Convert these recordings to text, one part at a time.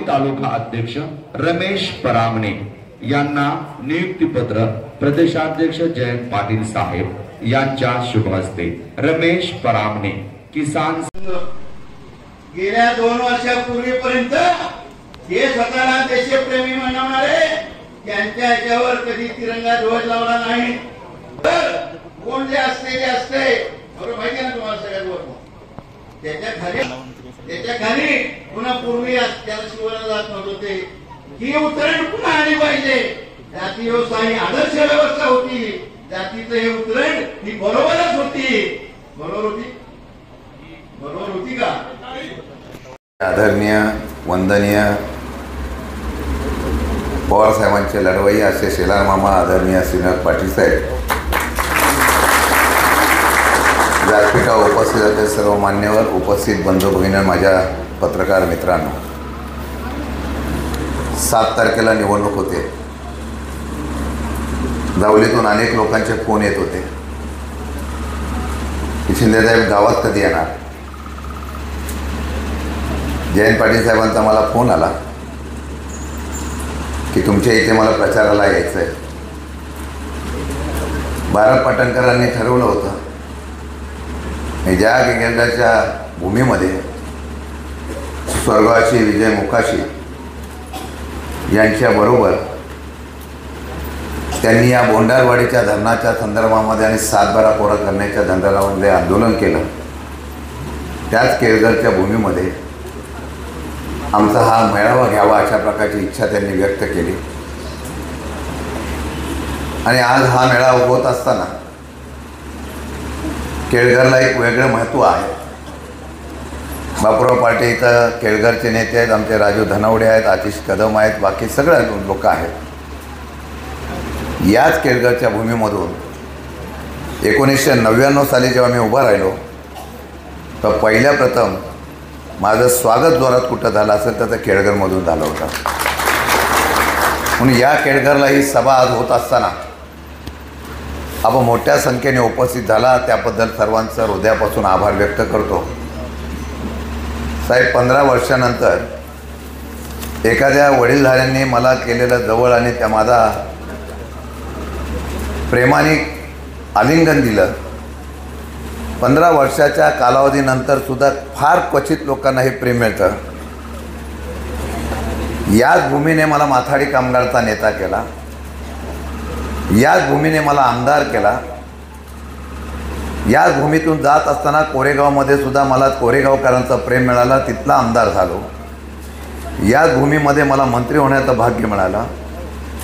तालुका अध्यक्ष रमेश परामणे यांना नियुक्तीपत्र प्रदेशाध्यक्ष जयंत पाटील साहेब यांच्या शुभ हस्ते रमेश परामणे किसान गेल्या 2 वर्षापूर्वीपर्यंत हे स्वतःला देशप्रेमी म्हणणारे त्यांच्या याच्यावर कधी तिरंगा ध्वज लावला नाही। तर कोण जे असते बरोबर माहिती आहे ना तुम्हाला सगळ्यांवर त्याच्या खाली पुन्हा पूर्वी त्याला शिवायला जात नव्हते ही उतरण पुन्हा आली पाहिजे। जाती व्यवस्था आदर्श व्यवस्था होती, जातीचं हे उतरण ही बरोबरच होती। बरोबर होती का? आदरणीय वंदनीय पवार साहेबांचे लढवई असे शेलार मामा आदरणीय श्रीनाथ पाटील साहेब, व्यासपीठावर उपस्थित असलेले सर्व मान्यवर, उपस्थित बंधू भगिनी, माझ्या पत्रकार मित्रांनो, 7 तारखेला निवडणूक होते। जावलीतून अनेक लोकांचे फोन येत होते की शिंदेसाहेब गावात कधी येणार। जयंत पाटील साहेबांचा मला फोन आला की तुमच्या इथे मला प्रचाराला यायचं आहे। भारत पाटणकरांनी ठरवलं होतं की ज्या केळगरच्या भूमीमध्ये स्वर्गवासी विजय मुकाशी यांच्याबरोबर त्यांनी या बोंडारवाडीच्या धरणाच्या संदर्भामध्ये आणि 7/12 कोरा करण्याच्या धंद्यामध्ये आंदोलन केलं, त्याच केळगरच्या भूमीमध्ये आमचा हा मेळावा घ्यावा अशा प्रकारची इच्छा त्यांनी व्यक्त केली। आणि आज हा मेळावा होत असताना केळगरला एक वेगळं महत्त्व आहे। बापूराव पाटे इथं केळगरचे नेते आहेत, आमचे राजू धनावडे आहेत, आतिश कदम आहेत, बाकी सगळे लोक आहेत। याच केळगरच्या भूमीमधून 1999 साली जेव्हा मी उभा राहिलो तर पहिल्या प्रथम माझं स्वागत जोरात कुठं झालं असेल तर केळगरमधून झालं होतं। म्हणून या केळगरला ही सभा आज होत असताना आपण मोठ्या संख्येने उपस्थित झाला, त्याबद्दल सर्वांचं हृदयापासून आभार व्यक्त करतो। साहेब, 15 वर्षानंतर एखाद्या वडीलधाऱ्यांनी मला केलेलं जवळ आणि त्या माझा प्रेमाने आलिंगन दिलं, 15 वर्षाच्या कालावधीनंतर सुद्धा फार क्वचित लोकांना हे प्रेम मिळतं। याच भूमीने मला माथाडी कामगारचा नेता केला, याच भूमीने मला आमदार केला, याच भूमीतून जात असताना कोरेगावमध्ये सुद्धा मला कोरेगावकरांचं प्रेम मिळालं, तिथला आमदार झालो। याच भूमीमध्ये मला मंत्री होण्याचं भाग्य मिळालं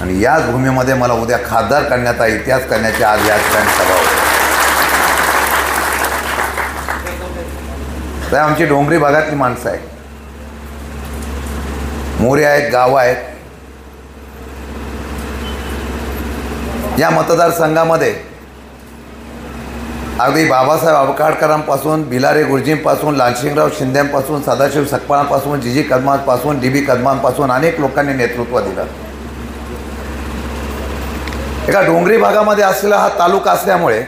आणि याच भूमीमध्ये मला उद्या खासदार करण्याचा, इतिहास करण्याची आज या ठिकाणी सभा होती। तर आमची डोंगरी भागातली माणसं आहेत, मोरे आहेत, गावं आहेत। या मतदारसंघामध्ये अगदी बाबासाहेब आंबेडकरांपासून, बिलारे गुरुजींपासून, लालसिंगराव शिंदेपासून, सदाशिव सकपाळांपासून, जीजी कदमांपासून, DB कदमांपासून अनेक लोकांनी नेतृत्व दिलं। एका डोंगरी भागामध्ये असलेला हा तालुका असल्यामुळे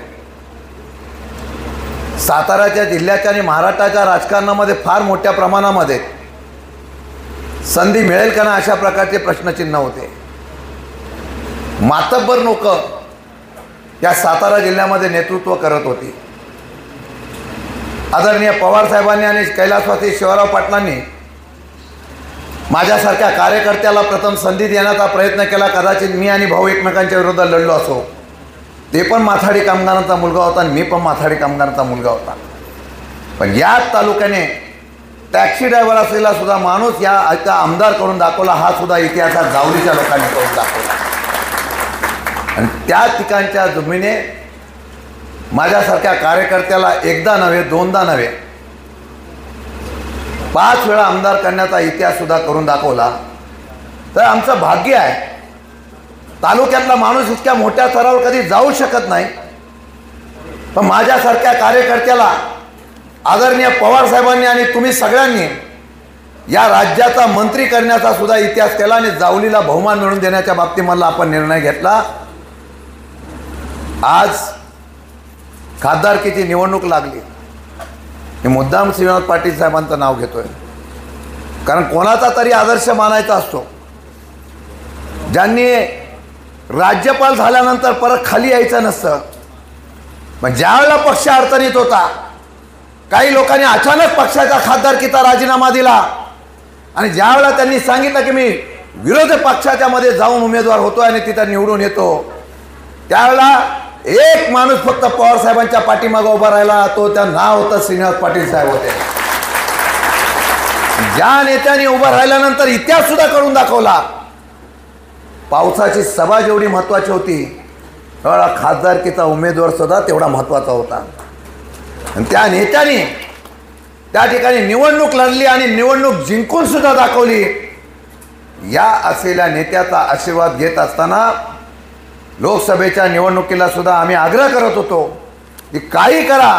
साताराच्या जिल्ह्याच्या आणि महाराष्ट्राच्या राजकारणामध्ये फार मोठ्या प्रमाणामध्ये संधी मिळेल का ना अशा प्रकारचे प्रश्नचिन्ह होते। मातब्बर लोक या सातारा जिल्ह्यामध्ये नेतृत्व करत होती। आदरणीय पवार साहेबांनी आणि कैलासवासी शिवराव पाटलांनी माझ्यासारख्या कार्यकर्त्याला प्रथम संधी देण्याचा प्रयत्न केला। कदाचित मी आणि भाऊ एकमेकांच्या विरोधात लढलो असो, ते पण माथाडी कामगारांचा मुलगा होता आणि मी पण माथाडी कामगारांचा मुलगा होता। पण याच तालुक्याने टॅक्सी ड्रायव्हर असलेला सुद्धा माणूस या आमदार करून दाखवला, हा सुद्धा इतिहासात जावलीच्या लोकांनी करून दाखवला। आणि त्या ठिकाणच्या जमिनीने माझ्यासारख्या कार्यकर्त्याला एकदा नव्हे, दोनदा नव्हे, 5 वेळा आमदार करण्याचा इतिहास सुद्धा करून दाखवला। तर आमचं भाग्य आहे, तालुक्यातला माणूस इतक्या मोठ्या स्तरावर कधी जाऊ शकत नाही, पण माझ्यासारख्या कार्यकर्त्याला आदरणीय पवार साहेबांनी आणि तुम्ही सगळ्यांनी या राज्याचा मंत्री करण्याचा सुद्धा इतिहास केला आणि जावलीला बहुमान मिळवून देण्याच्या बाबतीमध्ये आपण निर्णय घेतला। आज खासदारकीची निवडणूक लागली, मी मुद्दाम श्रीनाथ पाटील साहेबांचं नाव घेतोय। कारण कोणाचा तरी आदर्श मानायचा असतो. ज्यांनी राज्यपाल झाल्यानंतर परत खाली यायचं नसतं, पण ज्यावेळेला पक्ष अडचणीत होता, काही लोकांनी अचानक पक्षाच्या खासदारकीचा राजीनामा दिला आणि ज्यावेळेला त्यांनी सांगितलं की मी विरोधी पक्षाच्या मध्ये जाऊन उमेदवार होतो आणि तिथं निवडून येतो, त्यावेळेला एक माणूस फक्त पवार साहेबांच्या पाठीमागे उभा राहिला, तो त्या नाव होतं श्रीनिवास पाटील साहेब होते. ज्या नेत्याने उभा राहिल्यानंतर इतिहास सुद्धा करून दाखवला. पावसाची सभा जेवढी महत्वाची होती, तेवढा खासदारकीचा उमेदवार सुद्धा तेवढा महत्वाचा होता. आणि त्या नेत्याने त्या ठिकाणी निवडणूक लढली आणि निवडणूक जिंकून सुद्धा दाखवली. या असलेल्या नेत्याचा आशीर्वाद घेत असताना लोकसभेच्या निवडणुकीला सुद्धा आम्ही आग्रह करत होतो की काही करा,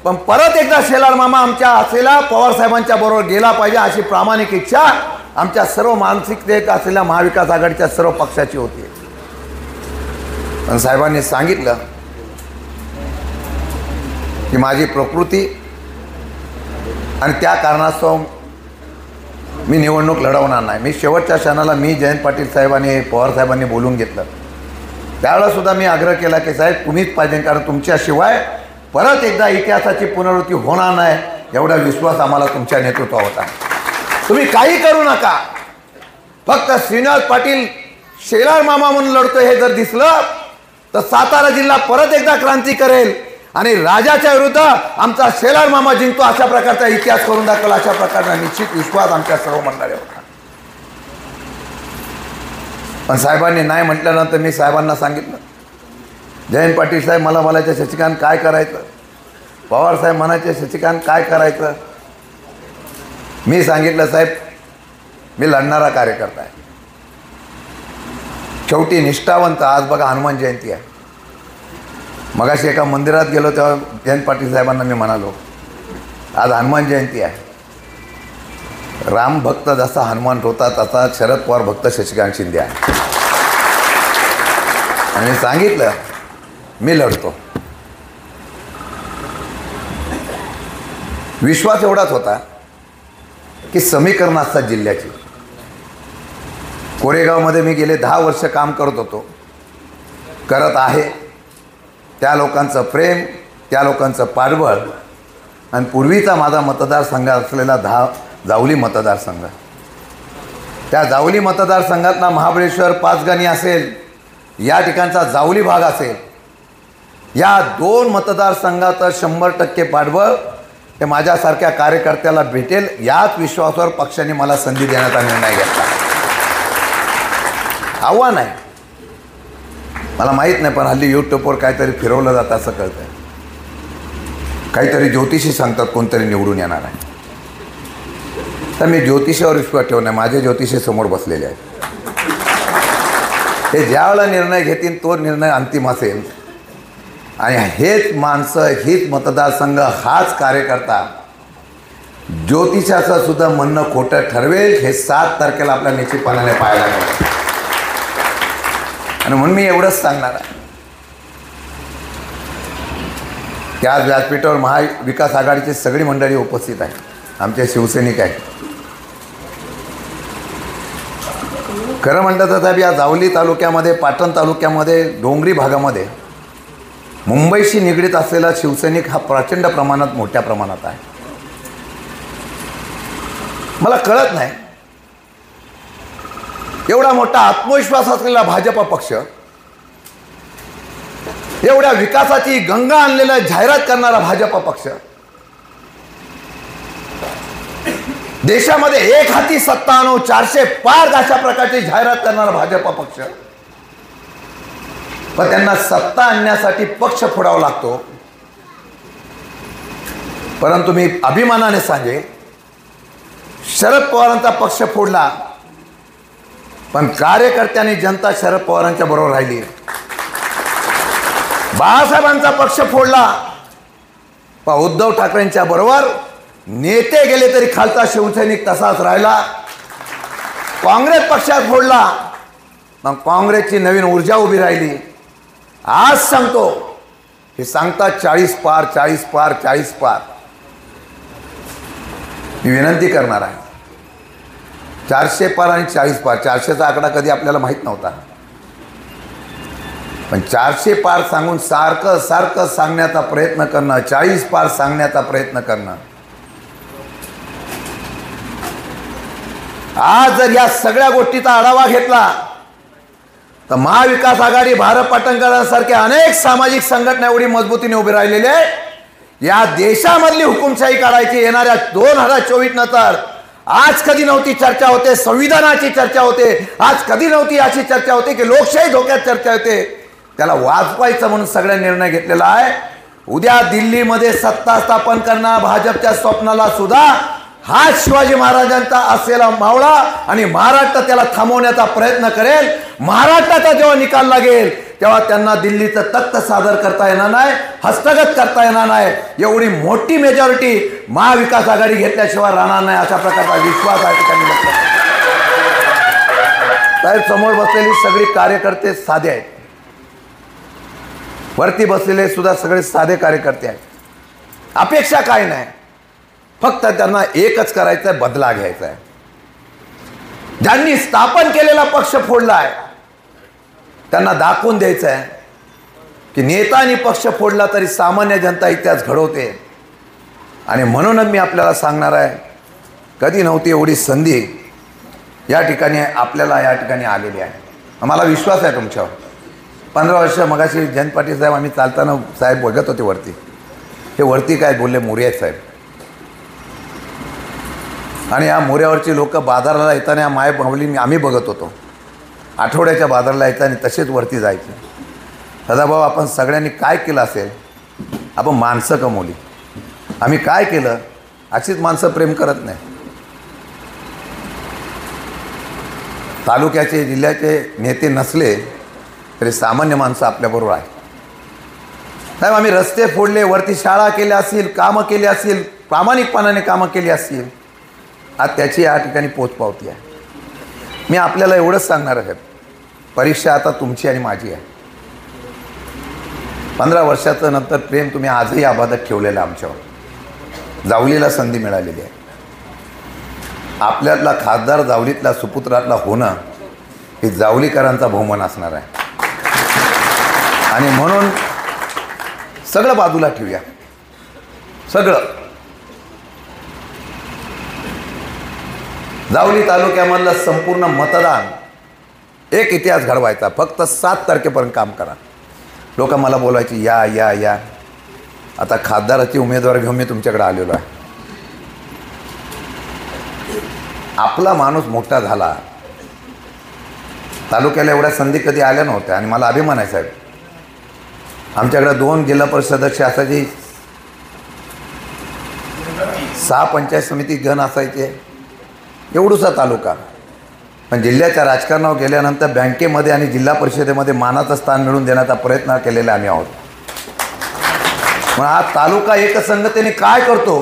पण परत एकदा शेलार मामा आमच्या असलेल्या पवार साहेबांच्या बरोबर गेला पाहिजे, अशी प्रामाणिक इच्छा आमच्या सर्व मानसिकतेत असलेल्या महाविकास आघाडीच्या सर्व पक्षाची होती. पण साहेबांनी सांगितलं की माझी प्रकृती आणि त्या कारणास्तव मी निवडणूक लढवणार नाही. मी शेवटच्या क्षणाला मी जयंत पाटील साहेबांनी पवार साहेबांनी बोलून घेतलं. त्यावेळेला सुद्धा मी आग्रह केला की साहेब तुम्हीच पाहिजे, कारण तुमच्याशिवाय परत एकदा इतिहासाची पुनरावृत्ती होणार नाही, एवढा विश्वास आम्हाला तुमच्या नेतृत्वावर होता. तुम्ही काही करू नका, फक्त श्रीनिवास पाटील शेलार मामा म्हणून लढतो हे जर दिसलं तर सातारा जिल्हा परत एकदा क्रांती करेल आणि राजाच्या विरुद्ध आमचा शेलार मामा जिंकतो, अशा प्रकारचा इतिहास करून दाखवला. अशा प्रकारचा निश्चित विश्वास आमच्या सर्व मंडळी होता. पण साहेबांनी नाही म्हटल्यानंतर मी साहेबांना सांगितलं, जयंत पाटील साहेब मला म्हणायचे शशिकांत काय करायचं, पवार साहेब म्हणायचे शशिकांत काय करायचं. मी सांगितलं साहेब मी लढणारा कार्यकर्ता आहे, शेवटी निष्ठावंत. आज बघा हनुमान जयंती आहे. मगाशी एका मंदिरात गेलो तेव्हा जयंत पाटील साहेबांना मी म्हणालो आज हनुमान जयंती आहे. राम भक्त जसा हनुमान होता तसा शरद पवार भक्त शशिकांत शिंदे आहे. आणि मी सांगितलं मी लढतो. विश्वास एवढाच होता की समीकरण असतात जिल्ह्याची. कोरेगावमध्ये मी गेले 10 वर्ष काम करत होतो, करत आहे. त्या लोकांचं प्रेम, त्या लोकांचं पाठबळ आणि पूर्वीचा माझा मतदारसंघ असलेला जावली मतदारसंघ, त्या जावली मतदारसंघातला महाबळेश्वर पाचगणी असेल, या ठिकाणचा जावली भाग असेल, या 2 मतदारसंघाचं 100% पाठबळ हे माझ्यासारख्या कार्यकर्त्याला भेटेल, याच विश्वासावर पक्षाने मला संधी देण्याचा निर्णय घेतला. आव्हान आहे मला माहीत नाही, पण हल्ली यूट्यूबवर काहीतरी फिरवलं जातं असं कळतंय. काहीतरी ज्योतिषी सांगतात कोणतरी निवडून येणार आहे. तर मी ज्योतिषावर विश्वास ठेवणार. माझे ज्योतिषी समोर बसलेले आहेत. हे ज्यावेळेला निर्णय घेतील तो निर्णय अंतिम असेल. आणि हेच माणसं, हीच मतदारसंघ, हाच कार्यकर्ता ज्योतिषाचं सुद्धा म्हणणं खोटं ठरवेल हे 7 तारखेला आपल्या निश्चितपणाने पाहायला मिळेल. आणि म्हणून मी एवढंच सांगणार आहे की आज व्यासपीठावर महाविकास आघाडीची सगळी मंडळी उपस्थित आहे, आमचे शिवसैनिक आहेत. खरं म्हणलं तर साहेब या जावली तालुक्यामध्ये, पाटण तालुक्यामध्ये, डोंगरी भागामध्ये मुंबईशी निगडीत असलेला शिवसैनिक हा प्रचंड प्रमाणात, मोठ्या प्रमाणात आहे. मला कळत नाही एवढा मोठा आत्मविश्वास असलेला भाजपा पक्ष, एवढ्या विकासाची गंगा आणलेला जाहिरात करणारा भाजपा पक्ष, देशामध्ये एक हाती सत्ता आणू 400 पार अशा प्रकारची जाहिरात करणारा भाजपा पक्ष, पण त्यांना सत्ता आणण्यासाठी पक्ष फोडावा लागतो. परंतु मी अभिमानाने सांगे शरद पवारांचा पक्ष फोडला, पण कार्यकर्त्यांनी जनता शरद पवारांच्या बरोबर राहिली. बाळासाहेबांचा पक्ष फोडला, पण उद्धव ठाकरेंच्या बरोबर नेते गेले तरी खालचा शिवसैनिक तसाच राहिला. काँग्रेस पक्षात फोडला, मग काँग्रेसची नवीन ऊर्जा उभी राहिली. आज सांगतो हे सांगतात 40 पार 40 पार 40 पार. मी विनंती करणार आहे 400 पार आणि 40 पार. 400चा आकडा कधी आपल्याला माहीत नव्हता, पण 400 पार सांगून सारखं सारखं सांगण्याचा प्रयत्न करणं, 40 पार सांगण्याचा प्रयत्न करणं. आज जर या सगळ्या गोष्टीचा आढावा घेतला तर महाविकास आघाडी, भारत पाटणकरांसारख्या अनेक सामाजिक संघटना एवढी मजबूतीने उभी राहिलेली आहे. या देशामधली हुकुमशाही काढायची येणाऱ्या 2024 नंतर. आज कधी नव्हती चर्चा होते संविधानाची चर्चा होते, आज कधी नव्हती अशी चर्चा होते की लोकशाही धोक्यात चर्चा होते. त्याला वाचवायचं म्हणून सगळ्या निर्णय घेतलेला आहे. उद्या दिल्लीमध्ये सत्ता स्थापन करणार भाजपच्या स्वप्नाला सुद्धा हा शिवाजी महाराजांचा असलेला मावळा आणि महाराष्ट्र त्याला थांबवण्याचा प्रयत्न करेल. महाराष्ट्राचा जेव्हा निकाल लागेल तेव्हा त्यांना दिल्लीचं तख्त सादर करता येणार नाही, हस्तगत करता येणार नाही. एवढी मोठी मेजॉरिटी महाविकास आघाडी घेतल्याशिवाय राहणार नाही अशा प्रकारचा विश्वास आहे त्यांनी व्यक्त केला. साहेब, समोर बसलेली सगळी कार्यकर्ते साधे आहेत, वरती बसलेले सुद्धा सगळे साधे कार्यकर्ते आहेत. अपेक्षा काय नाही, फक्त त्यांना एकच करायचं आहे, बदला घ्यायचा आहे. ज्यांनी स्थापन केलेला पक्ष फोडला आहे त्यांना दाखवून द्यायचं आहे की नेत्यांनी पक्ष फोडला तरी सामान्य जनता इतिहास घडवते. आणि म्हणूनच मी आपल्याला सांगणार आहे, कधी नव्हती एवढी संधी या ठिकाणी आपल्याला या ठिकाणी आलेली आहे. आम्हाला विश्वास आहे तुमच्यावर. 15 वर्ष मगाशी जयंत पाटील साहेब आम्ही चालताना साहेब बघत होते वरती, हे वरती काय बोलले, मोरे साहेब. आणि या मोऱ्यावरची लोक बाजाराला येताना माय माऊली आम्ही बघत होतो. आठवड्याच्या बाजाराला येताना तसेच वरती जायचे. सदाभाऊ, आपण सगळ्यांनी काय केलं असेल? आपण माणसं कमवली. आम्ही काय केलं? अशीच माणसं प्रेम करत नाही. तालुक्याचे, जिल्ह्याचे नेते नसले तरी सामान्य माणसं आपल्याबरोबर आहे. साहेब, आम्ही रस्ते फोडले, वरती शाळा केल्या असतील, कामं केली असतील, प्रामाणिकपणाने कामं केली असतील, आज त्याची या ठिकाणी पोचपावती आहे. मी आपल्याला एवढंच सांगणार आहे, परीक्षा आता तुमची आणि माझी आहे. 15 वर्षाचं नंतर प्रेम तुम्ही आजही अबाधत ठेवलेलं आमच्यावर. जावलीला संधी मिळालेली आहे. आपल्यातला खासदार जावलीतला सुपुत्रातला होणं हे जावलीकरांचा बहुमान असणार आहे. आणि म्हणून सगळं बाजूला ठेवूया, सगळं. जावली तालुक्यामधलं संपूर्ण मतदान एक इतिहास घडवायचा. फक्त 7 तारखेपर्यंत काम करा. लोक मला बोलायची या या या. आता खासदाराची उमेदवार घेऊन मी तुमच्याकडे आलेलो आहे. आपला माणूस मोठा झाला. तालुक्याला एवढ्या संधी कधी आल्या नव्हत्या. आणि मला अभिमान आहे साहेब, आमच्याकडे 2 जिल्हा परिषद सदस्य असायचे, 6 पंचायत समिती गण असायचे. एवढूसा तालुका, पण जिल्ह्याच्या राजकारणावर गेल्यानंतर बँकेमध्ये आणि जिल्हा परिषदेमध्ये मानाचं स्थान मिळवून देण्याचा प्रयत्न केलेला आम्ही आहोत. मग हा तालुका एकसंगतेने काय करतो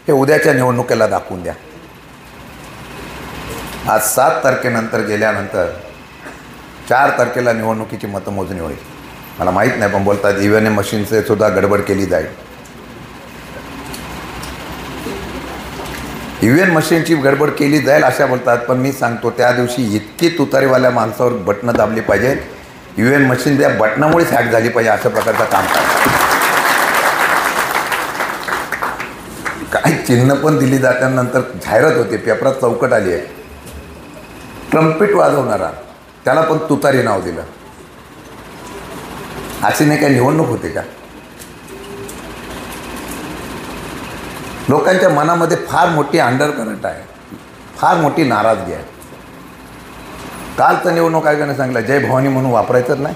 हे उद्याच्या निवडणुकीला दाखवून द्या. आज 7 तारखेनंतर गेल्यानंतर 4 तारखेला निवडणुकीची मतमोजणी होईल. मला माहीत नाही, पण बोलतात EVM मशीनचे सुद्धा गडबड केली जाईल. EVM मशीनची गडबड केली जाईल अशा बोलतात, पण मी सांगतो त्या दिवशी इतकी तुतारीवाल्या माणसावर बटणं दाबली पाहिजे, EVM मशीन त्या बटनामुळेच हॅक झाली पाहिजे अशा प्रकारचं काम करा. काही चिन्ह पण दिली जात्यानंतर जाहिरात होते, पेपरात चौकट आली आहे. ट्रम्पेट वाजवणारा त्याला पण तुतारी नाव दिलं. अशी नाही काय निवडणूक होते का? लोकांच्या मनामध्ये फार मोठी अंडरकरंट आहे, फार मोठी नाराजगी आहे. कालचं निवडणूक आयोगाने सांगितलं जय भवानी म्हणून वापरायचंच नाही.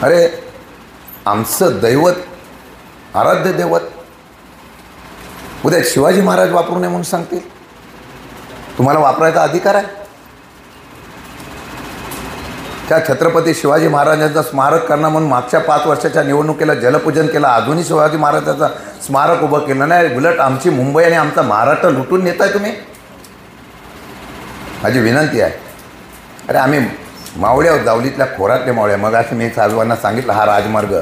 अरे, आमचं दैवत, आराध्य दैवत उद्या शिवाजी महाराज वापरू नये म्हणून सांगतील. तुम्हाला वापरायचा अधिकार आहे. त्या छत्रपती शिवाजी महाराजांचं स्मारक करणं म्हणून मागच्या 5 वर्षाच्या निवडणुकीला जलपूजन केलं. अजूनही शिवाजी महाराजांचं स्मारक उभं केलं नाही. उलट आमची मुंबई आणि आमचा महाराष्ट्र लुटून नेताय तुम्ही. माझी विनंती आहे. अरे, आम्ही मावळे आहोत, जावलीतल्या खोरातले मावळे. मग असं मी साहेबांना सांगितलं, हा राजमार्ग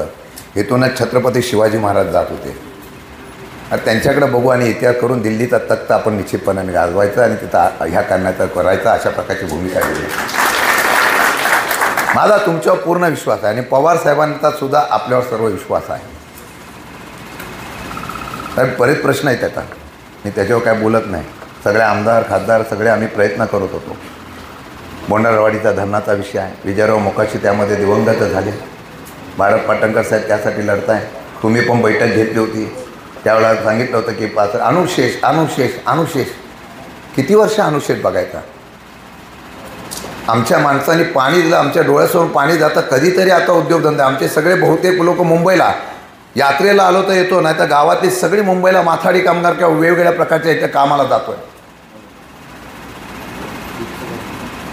इथूनच छत्रपती शिवाजी महाराज जात होते. आणि त्यांच्याकडे बघू आणि इतिहास करून दिल्लीचा तख्त आपण निश्चितपणाने गाजवायचा आणि तिथं ह्या करण्याचा करायचा, अशा प्रकारची भूमिका दिली. माझा तुमच्यावर पूर्ण विश्वास आहे आणि पवार साहेबांचा सुद्धा आपल्यावर सर्व विश्वास आहे. साहेब बरेच प्रश्न आहेत आता, मी त्याच्यावर काय बोलत नाही. सगळे आमदार खासदार सगळे आम्ही प्रयत्न करत होतो. बोंडारवाडीचा धरणाचा विषय आहे, विजयराव मोकाशी त्यामध्ये दिवंगत झाले. भारत पाटणकर साहेब त्यासाठी लढताय. तुम्ही पण बैठक घेतली होती, त्यावेळेला सांगितलं होतं की अनुशेष किती वर्ष अनुशेष बघायचा. आमच्या माणसांनी पाणी दिलं, आमच्या डोळ्यासमोर पाणी जातं. कधीतरी आता उद्योगधंदे आमचे सगळे बहुतेक लोक मुंबईला यात्रेला आलो तर येतो, नाही तर गावातली सगळी मुंबईला माथाडी कामगार किंवा वेगवेगळ्या प्रकारच्या इथे कामाला जातोय.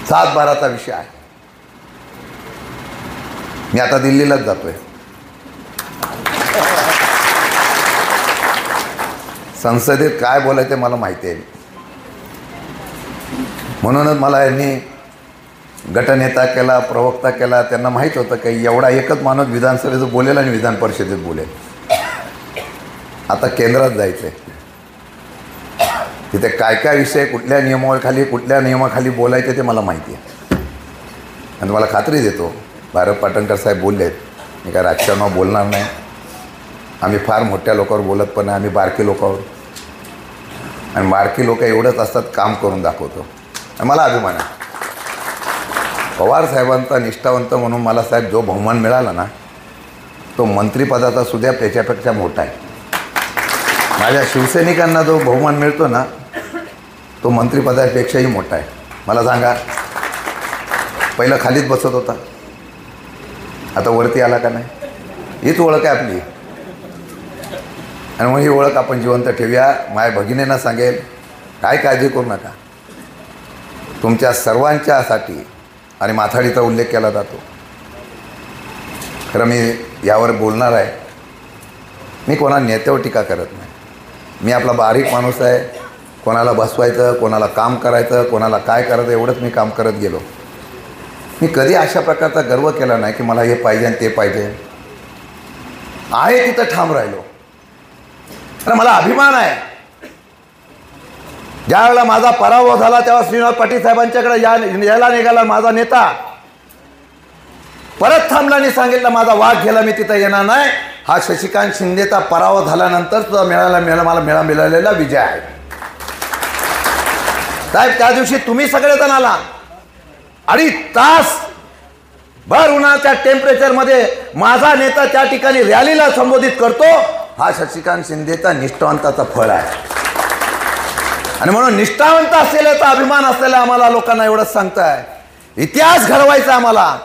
7-12चा विषय आहे. मी आता दिल्लीलाच जातोय. संसदेत काय बोलायचं मला माहिती आहे. म्हणूनच मला यांनी गटनेता केला, प्रवक्ता केला. त्यांना माहीत होतं की एवढा एकच माणूस विधानसभेचं बोलेल आणि विधान परिषदेत बोलेल. आता केंद्रात जायचं आहे, तिथे काय काय विषय कुठल्या नियमाखाली बोलायचे ते मला माहिती आहे. आणि मला खात्री देतो भारत पाटणकर साहेब बोलले आहेत, मी काय राजकारणावर बोलणार नाही. आम्ही फार मोठ्या लोकांवर बोलत पण नाही, आम्ही बारकी लोकांवर. आणि बारकी लोक एवढंच असतात, काम करून दाखवतो. आणि मला अभिमान आहे पवार साहेबांचा निष्ठावंत म्हणून. मला साहेब जो बहुमान मिळाला ना, तो मंत्रिपदाचा सुद्धा त्याच्यापेक्षा मोठा आहे. माझ्या शिवसैनिकांना जो बहुमान मिळतो ना, तो मंत्रिपदापेक्षाही मोठा आहे. मला सांगा, पहिलं खालीच बसत होता, आता वरती आला का नाही? हीच ओळख आहे आपली. आणि मग ही ओळख आपण जिवंत ठेवूया. माझ्या भगिनींना सांगेल, काय काळजी करू नका. तुमच्या सर्वांच्यासाठी आणि माथाडीचा उल्लेख केला जातो. खरं मी यावर बोलणार आहे. मी कोणा नेत्यावर टीका करत नाही. मी आपला बारीक माणूस आहे. कोणाला बसवायचं, कोणाला काम करायचं, कोणाला काय करायचं एवढंच मी काम करत गेलो. मी कधी अशा प्रकारचा गर्व केला नाही की मला हे पाहिजे आणि ते पाहिजे. आहे तिथं ठाम राहिलो. आणि मला अभिमान आहे. ज्यावेळेला माझा पराभव झाला तेव्हा श्रीनिवास पाटील साहेबांच्याकडे यायला निघाला माझा नेता. परत थांबला आणि सांगितलं माझा वाघ गेला, मी तिथं येणार नाही. हा शशिकांत शिंदेचा पराभव झाल्यानंतर सुद्धा मला मिळालेला विजय आहे. साहेब त्या दिवशी तुम्ही सगळेजण आला. 2.5 तास भर उन्हाच्या टेम्परेचरमध्ये माझा नेता त्या ठिकाणी रॅलीला संबोधित करतो. हा शशिकांत शिंदेचा निष्ठावंताचा फळ आहे. आणि म्हणून निष्ठावंत असलेल्याचा अभिमान असलेला आम्हाला लोकांना एवढंच सांगताय, इतिहास घडवायचा आम्हाला.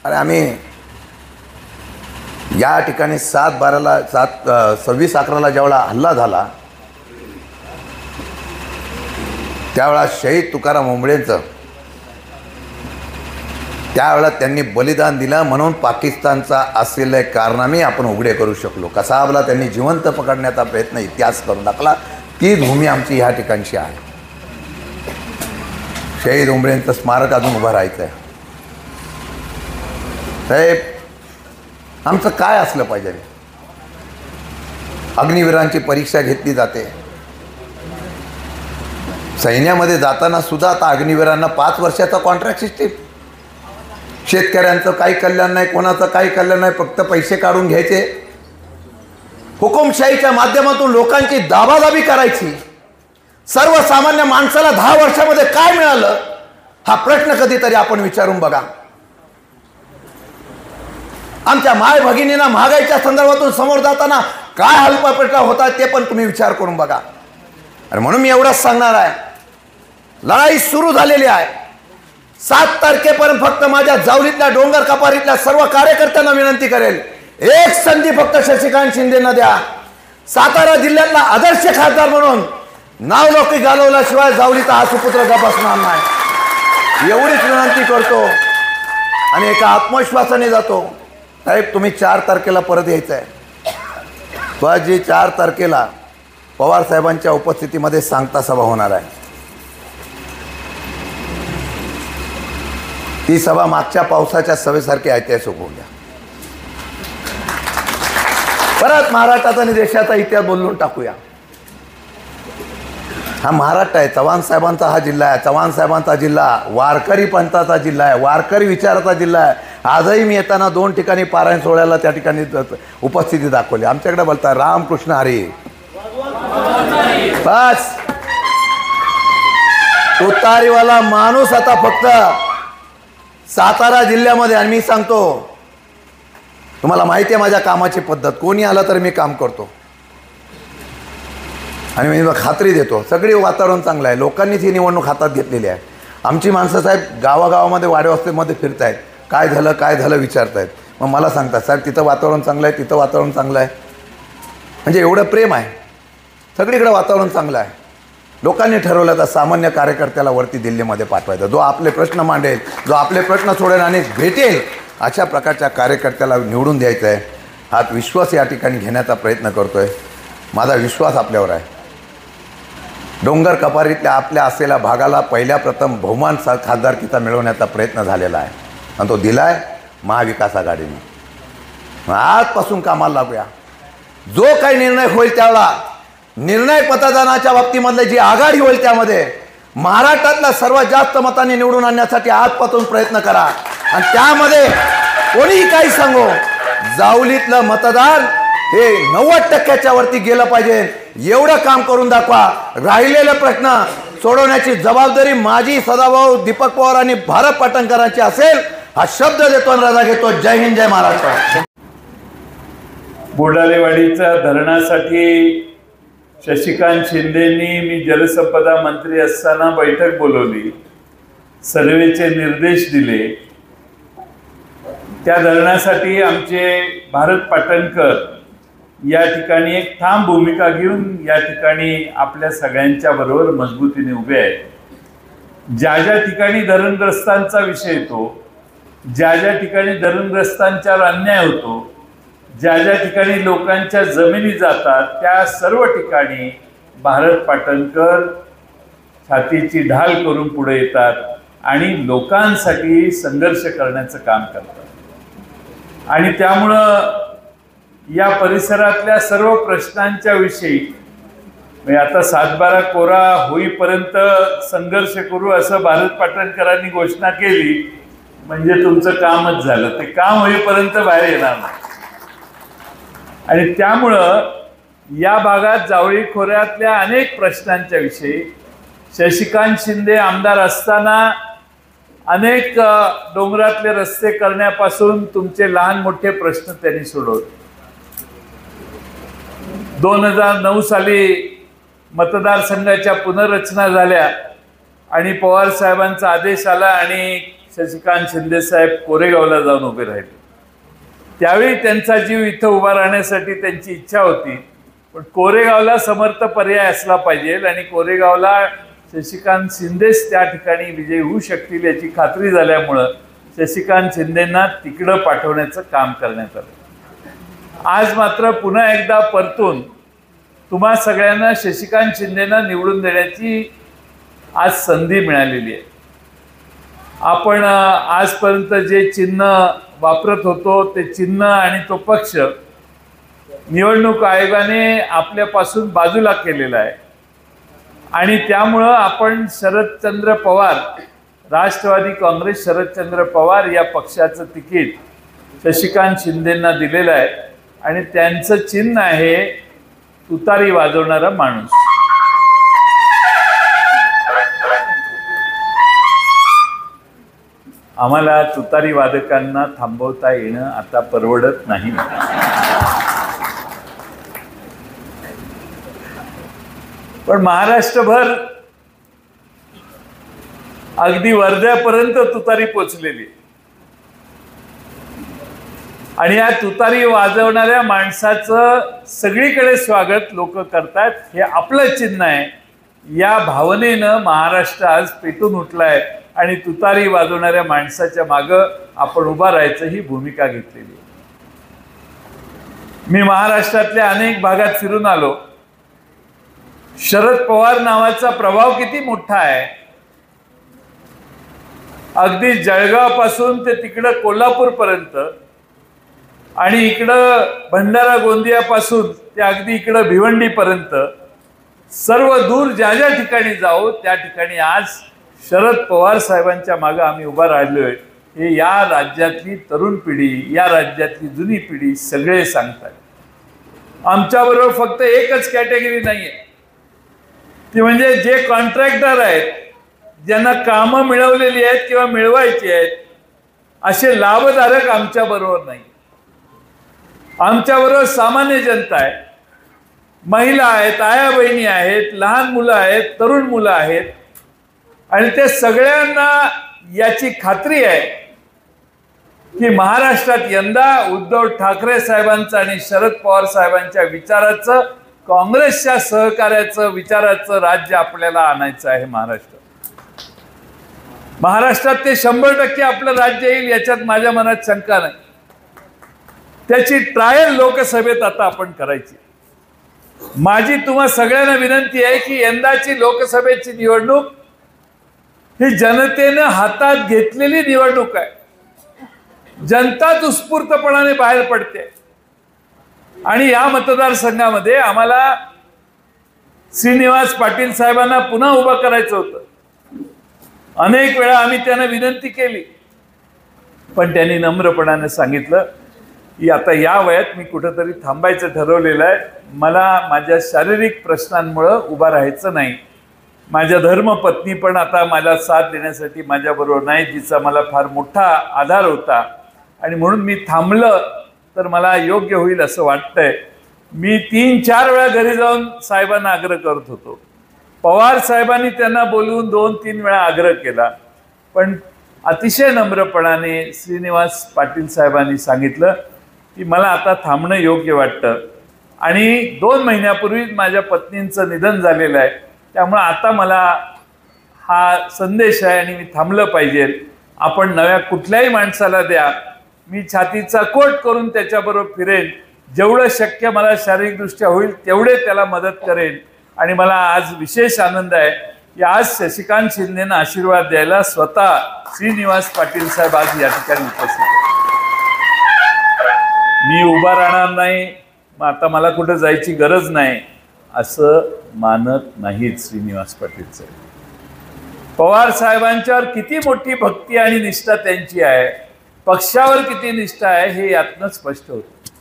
अरे आम्ही या ठिकाणी 26/11 ज्यावेळेला हल्ला झाला त्यावेळा शहीद तुकाराम ओंबळेंचं त्यावेळेला त्यांनी बलिदान दिलं म्हणून पाकिस्तानचा असलेले कारनामे आपण उघडे करू शकलो. कसाबला त्यांनी जिवंत पकडण्याचा प्रयत्न इतिहास करून टाकला. ती भूमी आमची ह्या ठिकाणची आहे. शहीद ओंबळेंचं स्मारक अजून उभं राहायचं आहे. साहेब आमचं काय असलं पाहिजे? अग्निवीरांची परीक्षा घेतली जाते. सैन्यामध्ये जाताना सुद्धा आता अग्निवीरांना 5 वर्षाचा कॉन्ट्रॅक्ट सिस्टीम. शेतकऱ्यांचं काही कल्याण नाही, कोणाचं काही कल्याण नाही, फक्त पैसे काढून घ्यायचे. हुकुमशाहीच्या माध्यमातून लोकांची दाबादाबी करायची. सर्वसामान्य माणसाला 10 वर्षामध्ये काय मिळालं हा प्रश्न कधीतरी आपण विचारून बघा. आमच्या माय भगिनींना महागाईच्या संदर्भातून समोर जाताना काय हलपापटा होता ते पण तुम्ही विचार करून बघा. आणि म्हणून मी एवढंच सांगणार आहे, लढाई सुरू झालेली आहे. 7 तारखेपर्यंत फक्त माझ्या जावलीतल्या डोंगर कपारीतल्या सर्व कार्यकर्त्यांना विनंती करेल, एक संधी फक्त शशिकांत शिंदेंना द्या. सातारा जिल्ह्यातला आदर्श खासदार म्हणून नावलौकिक घालवल्याशिवाय जावलीचा हा सुपुत्र गप बसणार नाही, एवढीच विनंती करतो. आणि एका आत्मविश्वासाने जातो. साहेब तुम्ही 4 तारखेला परत यायचं आहे. जी 4 तारखेला पवार साहेबांच्या उपस्थितीमध्ये सांगता सभा होणार आहे. ती सभा मागच्या पावसाच्या सभेसारखी ऐतिहासिक होऊ द्या. परत महाराष्ट्राचा आणि देशाचा इतिहास बोलून टाकूया. हा महाराष्ट्र आहे, चव्हाण साहेबांचा हा जिल्हा आहे. चव्हाण साहेबांचा जिल्हा वारकरी पंथाचा जिल्हा आहे, वारकरी विचाराचा जिल्हा आहे. आजही मी येताना 2 ठिकाणी पारायण सोहळ्याला त्या ठिकाणी उपस्थिती दाखवली. आमच्याकडे बोलता रामकृष्ण हरी. बस तुतारीवाला माणूस आता फक्त सातारा जिल्ह्यामध्ये. आणि मी सांगतो तुम्हाला माहिती आहे माझ्या कामाची पद्धत, कोणी आलं तर मी काम करतो आणि मी खात्री देतो. सगळी वातावरण चांगलं आहे. लोकांनीच ही निवडणूक हातात घेतलेली आहे. आमची माणसं साहेब गावागावामध्ये वाडेवस्तीमध्ये फिरत आहेत, काय झालं विचारतायत. मग मला सांगतात साहेब तिथं वातावरण चांगलं आहे, तिथं वातावरण चांगलं आहे. म्हणजे एवढं प्रेम आहे, सगळीकडे वातावरण चांगलं आहे. लोकांनी ठरवलं तर सामान्य कार्यकर्त्याला वरती दिल्लीमध्ये पाठवायचं, जो आपले प्रश्न मांडेल, जो आपले प्रश्न सोडेल आणि भेटेल अशा प्रकारच्या कार्यकर्त्याला निवडून द्यायचं आहे. हा विश्वास या ठिकाणी घेण्याचा प्रयत्न करतो आहे. माझा विश्वास आपल्यावर आहे. डोंगर कपारीतल्या आपल्या असलेल्या भागाला पहिल्या प्रथम बहुमान खासदारकीचा मिळवण्याचा प्रयत्न झालेला आहे आणि तो दिला आहे महाविकास आघाडीने. आजपासून कामाला लागूया. जो काही निर्णय होईल त्यावेळेला निर्णायक मतदानाच्या बाबतीमधले जी आघाडी होईल त्यामध्ये महाराष्ट्रातल्या सर्वात जास्त मतांनी निवडून आणण्यासाठी आजपासून प्रयत्न करा. आणि त्यामध्ये कोणीही काही सांगो, जावलीतलं मतदान हे 90% वरती गेलं पाहिजे, एवढं काम करून दाखवा. राहिलेले प्रश्न सोडवण्याची जबाबदारी माझी, सदाभाऊ, दीपक पवार आणि भारत पाटणकरांची असेल. हा शब्द देतो आणि रजा घेतो. जय हिंद, जय महाराष्ट्र. बोडालेवाडीच्या धरणासाठी शशिकांत शिंदेंनी मी जलसंपदा मंत्री असताना बैठक बोलवली, सर्वेचे निर्देश दिले. त्या धरणासाठी आमचे भारत पाटणकर या ठिकाणी एक ठाम भूमिका घेऊन या ठिकाणी आपल्या सगळ्यांच्या बरोबर मजबूतीने उभे आहेत. ज्या ज्या ठिकाणी धरणग्रस्तांचा विषय येतो, ज्या ज्या ठिकाणी धरणग्रस्तांच्यावर अन्याय होतो, ज्या ज्या ठिकाणी लोकांच्या जमिनी जातात, त्या सर्व ठिकाणी भारत पाटणकर छातीची ढाल करून पुढे येतात आणि लोकांसाठी संघर्ष करण्याचं काम करतात. आणि त्यामुळं या परिसरातल्या सर्व प्रश्नांच्या विषयी आता 7-12 कोरा होईपर्यंत संघर्ष करू असं भारत पाटणकरांनी घोषणा केली म्हणजे तुमचं कामच झालं. ते काम होईपर्यंत बाहेर येणार नाही. आणि त्यामुळं या भागात जावळी खोऱ्यातल्या अनेक प्रश्नांच्या विषयी शशिकांत शिंदे आमदार असताना अनेक डोंगरातले रस्ते करण्यापासून तुमचे लहान मोठे प्रश्न त्यांनी सोडवले. 2009 साली मतदारसंघाच्या पुनर्रचना झाल्या आणि पवार साहेबांचा आदेश आला आणि शशिकांत शिंदे साहेब कोरेगावला जाऊन उभे राहिले. त्यावेळी त्यांचा जीव इथं उभा राहण्यासाठी त्यांची इच्छा होती, पण कोरेगावला समर्थ पर्याय असला पाहिजे आणि कोरेगावला शशिकांत शिंदेच त्या ठिकाणी विजयी होऊ शकतील याची खात्री झाल्यामुळं शशिकांत शिंदेंना तिकडं पाठवण्याचं काम करण्यात आलं. आज मात्र पुन्हा एकदा परतून तुम्हा सगळ्यांना शशिकांत शिंदेंना निवडून देण्याची आज संधी मिळालेली आहे. आपण आजपर्यंत जे चिन्ह वापरत होतो ते चिन्ह आणि तो पक्ष निवडणूक आयोगाने आपल्यापासून बाजूला केलेला आहे आणि त्यामुळं आपण शरदचंद्र पवार, राष्ट्रवादी काँग्रेस शरदचंद्र पवार या पक्षाचं तिकीट शशिकांत शिंदेंना दिलेलं आहे आणि त्यांचं चिन्ह आहे तुतारी वाजवणारा माणूस. आम्हाला तुतारी वादकांना थांबवता येणं आता परवडत नाही. पण महाराष्ट्रभर अगदी वर्ध्यापर्यंत तुतारी पोचलेली आणि या तुतारी वाजवणाऱ्या माणसाचं सगळीकडे स्वागत लोक करतात. हे आपलं चिन्ह आहे. या भावनेनं महाराष्ट्र आज पेटून उठलाय आणि तुतारी वाजवणाऱ्या माणसाच्या मागं आपण उभा राहायचं ही भूमिका घेतलेली आहे. मी महाराष्ट्रातल्या अनेक भागात फिरून आलो. शरद पवार नावाचा प्रभाव किती मोठा आहे. अगदी जळगाव पासून ते तिकडं कोल्हापूर पर्यंत आणि इकडं भंडारा गोंदियापासून ते अगदी इकडं भिवंडीपर्यंत सर्व दूर ज्या ज्या ठिकाणी जाऊ त्या ठिकाणी आज शरद पवार साहेबांच्या मागे आम्ही उभा राहिलोय हे या राज्यातली तरुण पिढी, या राज्यातली जुनी पिढी सगळे सांगतात. आमच्याबरोबर फक्त एकच कॅटेगरी नाहीये, ती म्हणजे जे कॉन्ट्रॅक्टर आहेत, ज्यांना कामं मिळवलेली आहेत किंवा मिळवायची आहेत, असे लाभधारक आमच्या बरोबर नाही. आमच्याबरोबर सामान्य जनता आहे, महिला आहेत, आया बहिणी आहेत, लहान मुलं आहेत, तरुण मुलं आहेत. आणि ते सगळ्यांना याची खात्री आहे की महाराष्ट्रात यंदा उद्धव ठाकरे साहेबांचं आणि शरद पवार साहेबांच्या विचाराचं, काँग्रेसच्या सहकार्याचं, विचाराचं राज्य आपल्याला आणायचं आहे. महाराष्ट्रात ते 100% आपलं राज्य येईल याच्यात माझ्या मनात शंका नाही. त्याची ट्रायल लोकसभेत आता आपण करायची. माझी तुम्हा सगळ्यांना विनंती आहे की यंदाची लोकसभेची निवडणूक ही जनतेनं हातात घेतलेली निवडणूक आहे. जनताच उत्स्फूर्तपणाने बाहेर पडते आणि या मतदारसंघामध्ये आम्हाला श्रीनिवास पाटील साहेबांना पुन्हा उभं करायचं होतं. अनेक वेळा आम्ही त्यांना विनंती केली, पण त्यांनी नम्रपणाने सांगितलं की आता या वयात मी कुठंतरी थांबायचं ठरवलेलं आहे. मला माझ्या शारीरिक प्रश्नांमुळं उभा राहायचं नाही. माझ्या धर्मपत्नी पण आता मला साथ देण्यासाठी माझ्याबरोबर नाही, जिचा मला फार मोठा आधार होता आणि म्हणून मी थांबलं तर मला योग्य होईल असं वाटतंय. मी 3-4 वेळा घरी जाऊन साहेबांना आग्रह करत होतो. पवार साहेबांनी त्यांना बोलवून 2-3 वेळा आग्रह केला, पण अतिशय नम्रपणाने श्रीनिवास पाटील साहेबांनी सांगितलं की मला आता थांबणं योग्य वाटतं. आणि 2 महिन्यापूर्वीच माझ्या पत्नींचं निधन झालेलं आहे, त्यामुळे आता मला हा संदेश आहे आणि मी थांबलं पाहिजे. आपण नव्या कुठल्याही माणसाला द्या, मी छातीचा कोट करून त्याच्याबरोबर फिरेन, जेवढं शक्य मला शारीरिकदृष्ट्या होईल तेवढे त्याला मदत करेन. आणि मला आज विशेष आनंद आहे की आज शशिकांत शिंदेंना आशीर्वाद द्यायला स्वतः श्रीनिवास पाटील साहेब आज या ठिकाणी उपस्थित आहेत. मी उभा राहणार नाही, मग आता मला कुठं जायची गरज नाही असं मानत नाहीत श्रीनिवास पाटील साहेब. पवार साहेबांच्यावर किती मोठी भक्ती आणि निष्ठा त्यांची आहे, पक्षावर किती निष्ठा आहे हे यातनं स्पष्ट होतं.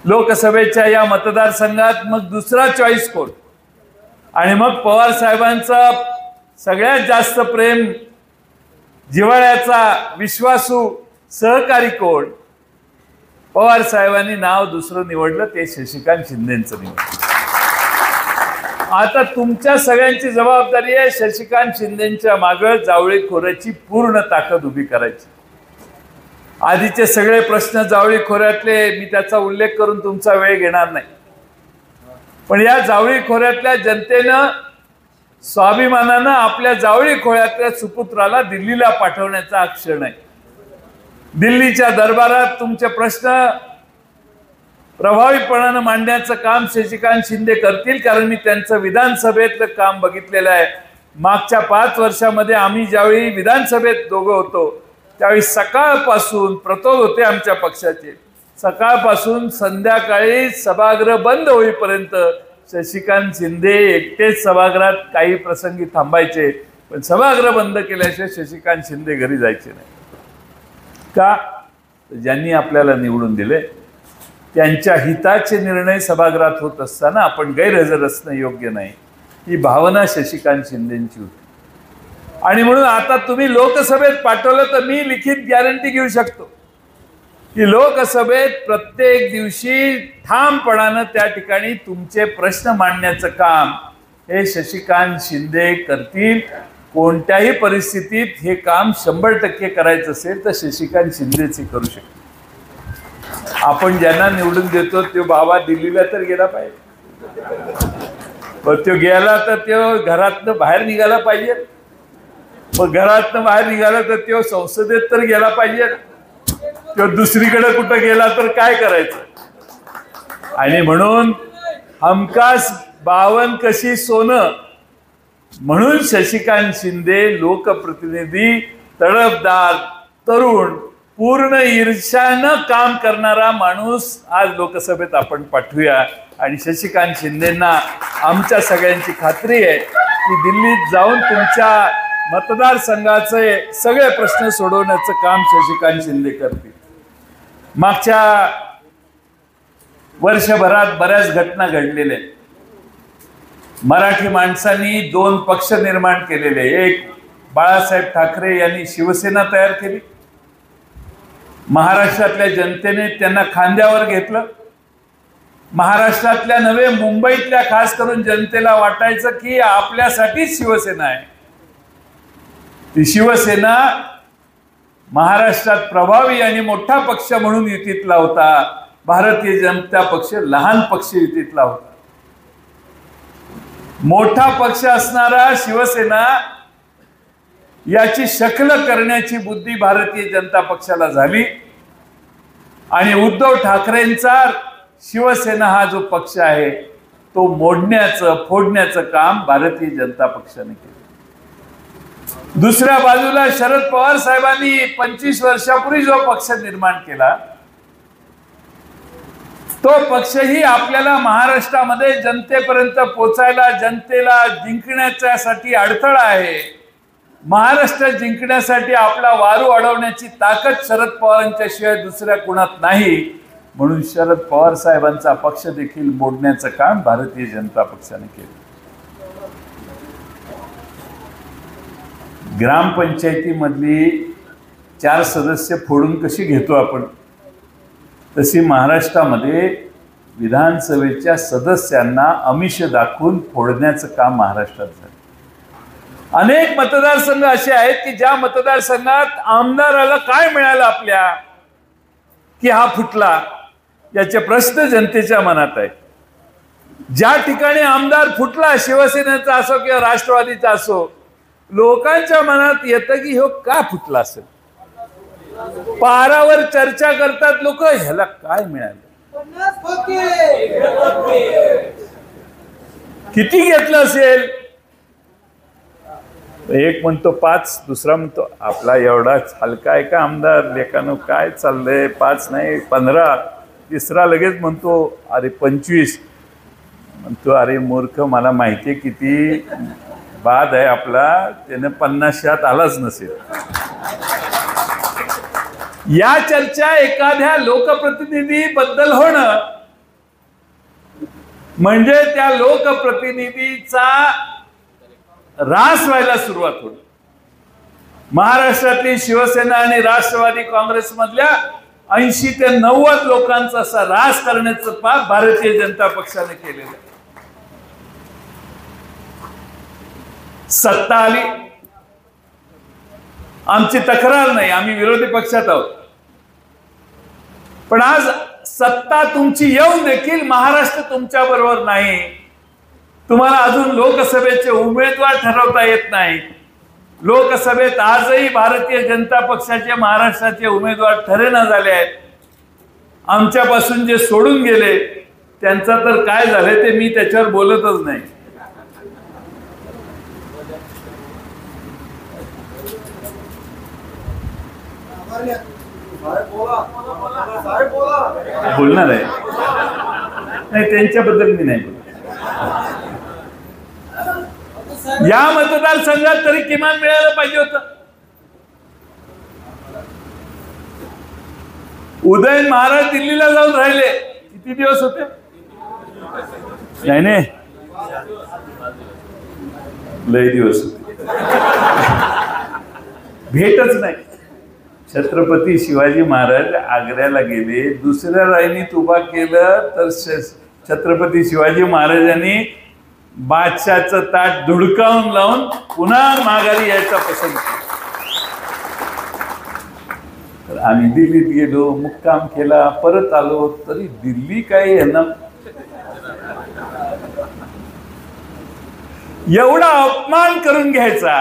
लोकसभेच्या या मतदारसंघात मग दुसरा चॉईस कोण आणि मग पवार साहेबांचा सगळ्यात जास्त प्रेम, जिव्हाळ्याचा विश्वासू सहकारी कोण? पवार साहेबांनी नाव दुसरं निवडलं, ते शशिकांत शिंदेंचं निवडलं. आता तुमच्या सगळ्यांची जबाबदारी आहे शशिकांत शिंदेंच्या मागे जावळी खोऱ्याची पूर्ण ताकद उभी करायची. आधीचे सगळे प्रश्न जावळी खोऱ्यातले मी त्याचा उल्लेख करून तुमचा वेळ घेणार नाही, पण या जावळी खोऱ्यातल्या जनतेनं स्वाभिमानानं आपल्या जावळी खोऱ्यातल्या सुपुत्राला दिल्लीला पाठवण्याचा क्षण आहे. दिल्लीच्या दरबारात तुमचे प्रश्न प्रभावीपणानं मांडण्याचं काम शशिकांत शिंदे करतील, कारण मी त्यांचं विधानसभेतलं काम बघितलेलं आहे. मागच्या 5 वर्षामध्ये आम्ही ज्यावेळी विधानसभेत दोघं होतो त्यावेळी सकाळपासून प्रतोद होते आमच्या पक्षाचे, सकाळपासून संध्याकाळी सभागृह बंद होईपर्यंत शशिकांत शिंदे एकटेच सभागृहात काही प्रसंगी थांबायचे, पण सभागृह बंद केल्याशिवाय शशिकांत शिंदे घरी जायचे नाही. का? ज्यांनी आपल्याला निवडून दिले त्यांच्या हिताचे निर्णय सभागृहात होत असताना आपण गैरहजर असणं योग्य नाही, ही भावना शशिकांत शिंदेंची होती. आणि म्हणून आता तुम्ही लोकसभेत पाठवलं तर मी लिखित गॅरंटी घेऊ शकतो की लोकसभेत प्रत्येक दिवशी ठामपणानं त्या ठिकाणी तुमचे प्रश्न मांडण्याचं काम हे शशिकांत शिंदे करतील. कोणत्याही परिस्थितीत हे काम 100% करायचं असेल तर शशिकांत शिंदेच करू शकतो. आपण ज्यांना निवडून देतो तो बाबा दिल्लीला तर गेला पाहिजे, पण तो गेला तर तो घरातनं बाहेर निघाला पाहिजे, मग घरातनं बाहेर निघाला तर तो संसदेत तर गेला पाहिजे, तो दुसरीकडे कुठं गेला तर काय करायचं. आणि म्हणून हमखास 52 कशी सोनं, म्हणून शशिकांत शिंदे लोकप्रतिनिधी, तडफदार, तरुण, पूर्ण ईर्ष्यानं काम करणारा माणूस आज लोकसभेत आपण पाठवूया. आणि शशिकांत शिंदेंना आमच्या सगळ्यांची खात्री आहे की दिल्लीत जाऊन तुमच्या मतदारसंघाचे सगळे प्रश्न सोडवण्याचं काम शशिकांत शिंदे करतील. मागच्या वर्षभरात बऱ्याच घटना घडलेल्या आहेत. मराठी माणसांनी 2 पक्ष निर्माण केलेले. एक, बाळासाहेब ठाकरे यांनी शिवसेना तयार केली. महाराष्ट्रातल्या जनतेने त्यांना खांद्यावर घेतलं. महाराष्ट्रातल्या नव्हे, मुंबईतल्या खास करून जनतेला वाटायचं की आपल्यासाठीच शिवसेना आहे. ती शिवसेना महाराष्ट्रात प्रभावी आणि मोठा पक्ष म्हणून युतीतला होता. भारतीय जनता पक्ष लहान पक्ष युतीतला होता. मोठा पक्ष असणारा शिवसेना याची शक्ल करण्याची बुद्धी भारतीय जनता पक्षाला झाली आणि उद्धव ठाकरेंचा शिवसेना हा जो पक्ष आहे तो मोडण्याचं फोडण्याचं काम भारतीय जनता पक्षाने केलं. दुसऱ्या बाजूला शरद पवार साहेबांनी 25 वर्षापूर्वी जो पक्ष निर्माण केला तो पक्षही आपल्याला महाराष्ट्रामध्ये जनतेपर्यंत पोचायला, जनतेला जिंकण्यासाठी अडथळा आहे. महाराष्ट्र जिंकण्यासाठी आपला वारू अडवण्याची ताकद शरद पवारांच्या शिवाय दुसऱ्या कुणात नाही. म्हणून शरद पवार साहेबांचा पक्ष देखील मोडण्याचं काम भारतीय जनता पक्षाने केलं. ग्रामपंचायतीमधली 4 सदस्य फोडून कशी घेतो आपण, तशी महाराष्ट्रामध्ये विधानसभेच्या सदस्यांना आमिष दाखवून फोडण्याचं काम महाराष्ट्रात झालं. अनेक मतदारसंघ असे आहेत की ज्या मतदारसंघात आमदाराला काय मिळालं आपल्या की हा फुटला, याचे प्रश्न जनतेच्या मनात आहे. ज्या ठिकाणी आमदार फुटला, शिवसेनेचा असो किंवा राष्ट्रवादीचा असो, लोकांच्या मनात येतं की हो का फुटला असेल. पारावर चर्चा करतात लोक, ह्याला काय मिळालं, किती घेतलं असेल. एक म्हणतो 5, दुसरा म्हणतो आपला एवढाच हलका आहे का आमदार, लेखानं काय चाललंय, 5 नाही 15, तिसरा लगेच म्हणतो अरे 25. म्हणतो अरे मूर्ख, मला माहिती आहे किती बाद आहे आपला, त्याने 50 आलाच नसेल. या चर्चा एखाद्या लोकप्रतिनिधी बद्दल होणं म्हणजे त्या लोकप्रतिनिधीचा ऱ्हास व्हायला सुरुवात होईल. महाराष्ट्रातली शिवसेना आणि राष्ट्रवादी काँग्रेस मधल्या 80 ते 90 लोकांचा असा ऱ्हास करण्याचं पाप भारतीय जनता पक्षाने केलेलं आहे. सत्ता आली, आमची तक्रार नाही, आम्ही विरोधी पक्षात आहोत. पण आज सत्ता तुमची येऊन देखील महाराष्ट्र तुमच्या बरोबर नाही. तुम्हाला अजून लोकसभेचे उमेदवार ठरवता येत नाही. लोकसभेत आजही भारतीय जनता पक्षाचे महाराष्ट्राचे उमेदवार ठरेना झाले आहेत. आमच्यापासून जे सोडून गेले त्यांचं तर काय झालंय ते मी त्याच्यावर बोलतच नाही. बोलणार आहे नाही, त्यांच्याबद्दल मी नाही बोलत. या मतदारसंघात तरी किमान मिळायला पाहिजे होतं. उदयन महाराज दिल्लीला जाऊन राहिले, किती दिवस होते? नाही लय दिवस होते, भेटच नाही. छत्रपती शिवाजी महाराज आग्र्याला गेले, दुसऱ्या लाईनीत उभा केलं तर छत्रपती शिवाजी महाराजांनी बादशाचं ताट धुडकावून लावून पुन्हा माघारी यायचा पसंत केला. तर आम्ही दिल्लीत गेलो, मुक्काम केला, परत आलो, तरी दिल्ली काय यांना एवढा अपमान करून घ्यायचा,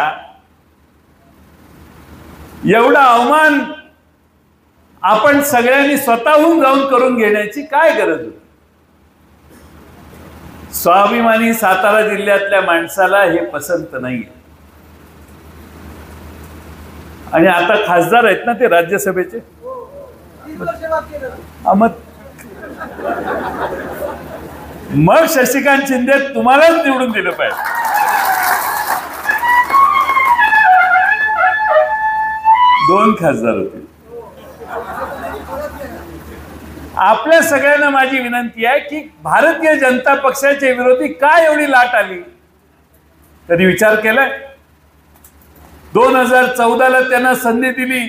एवढा अवमान आपण सगळ्यांनी स्वतःहून जाऊन करून घेण्याची काय गरज होती? स्वाभिमानी सातारा जिल्ह्यातल्या माणसाला हे पसंत नाही. आणि आता खासदार आहेत ना ते राज्यसभेचे, मग शशिकांत शिंदे तुम्हालाच निवडून दिलं पाहिजे. दोन खासदार होते. आपल्या सगळ्यांना माझी विनंती आहे की भारतीय जनता पक्षाचे विरोधी का एवढी लाट आली, कधी विचार केलाय? 2014ला त्यांना संधी दिली,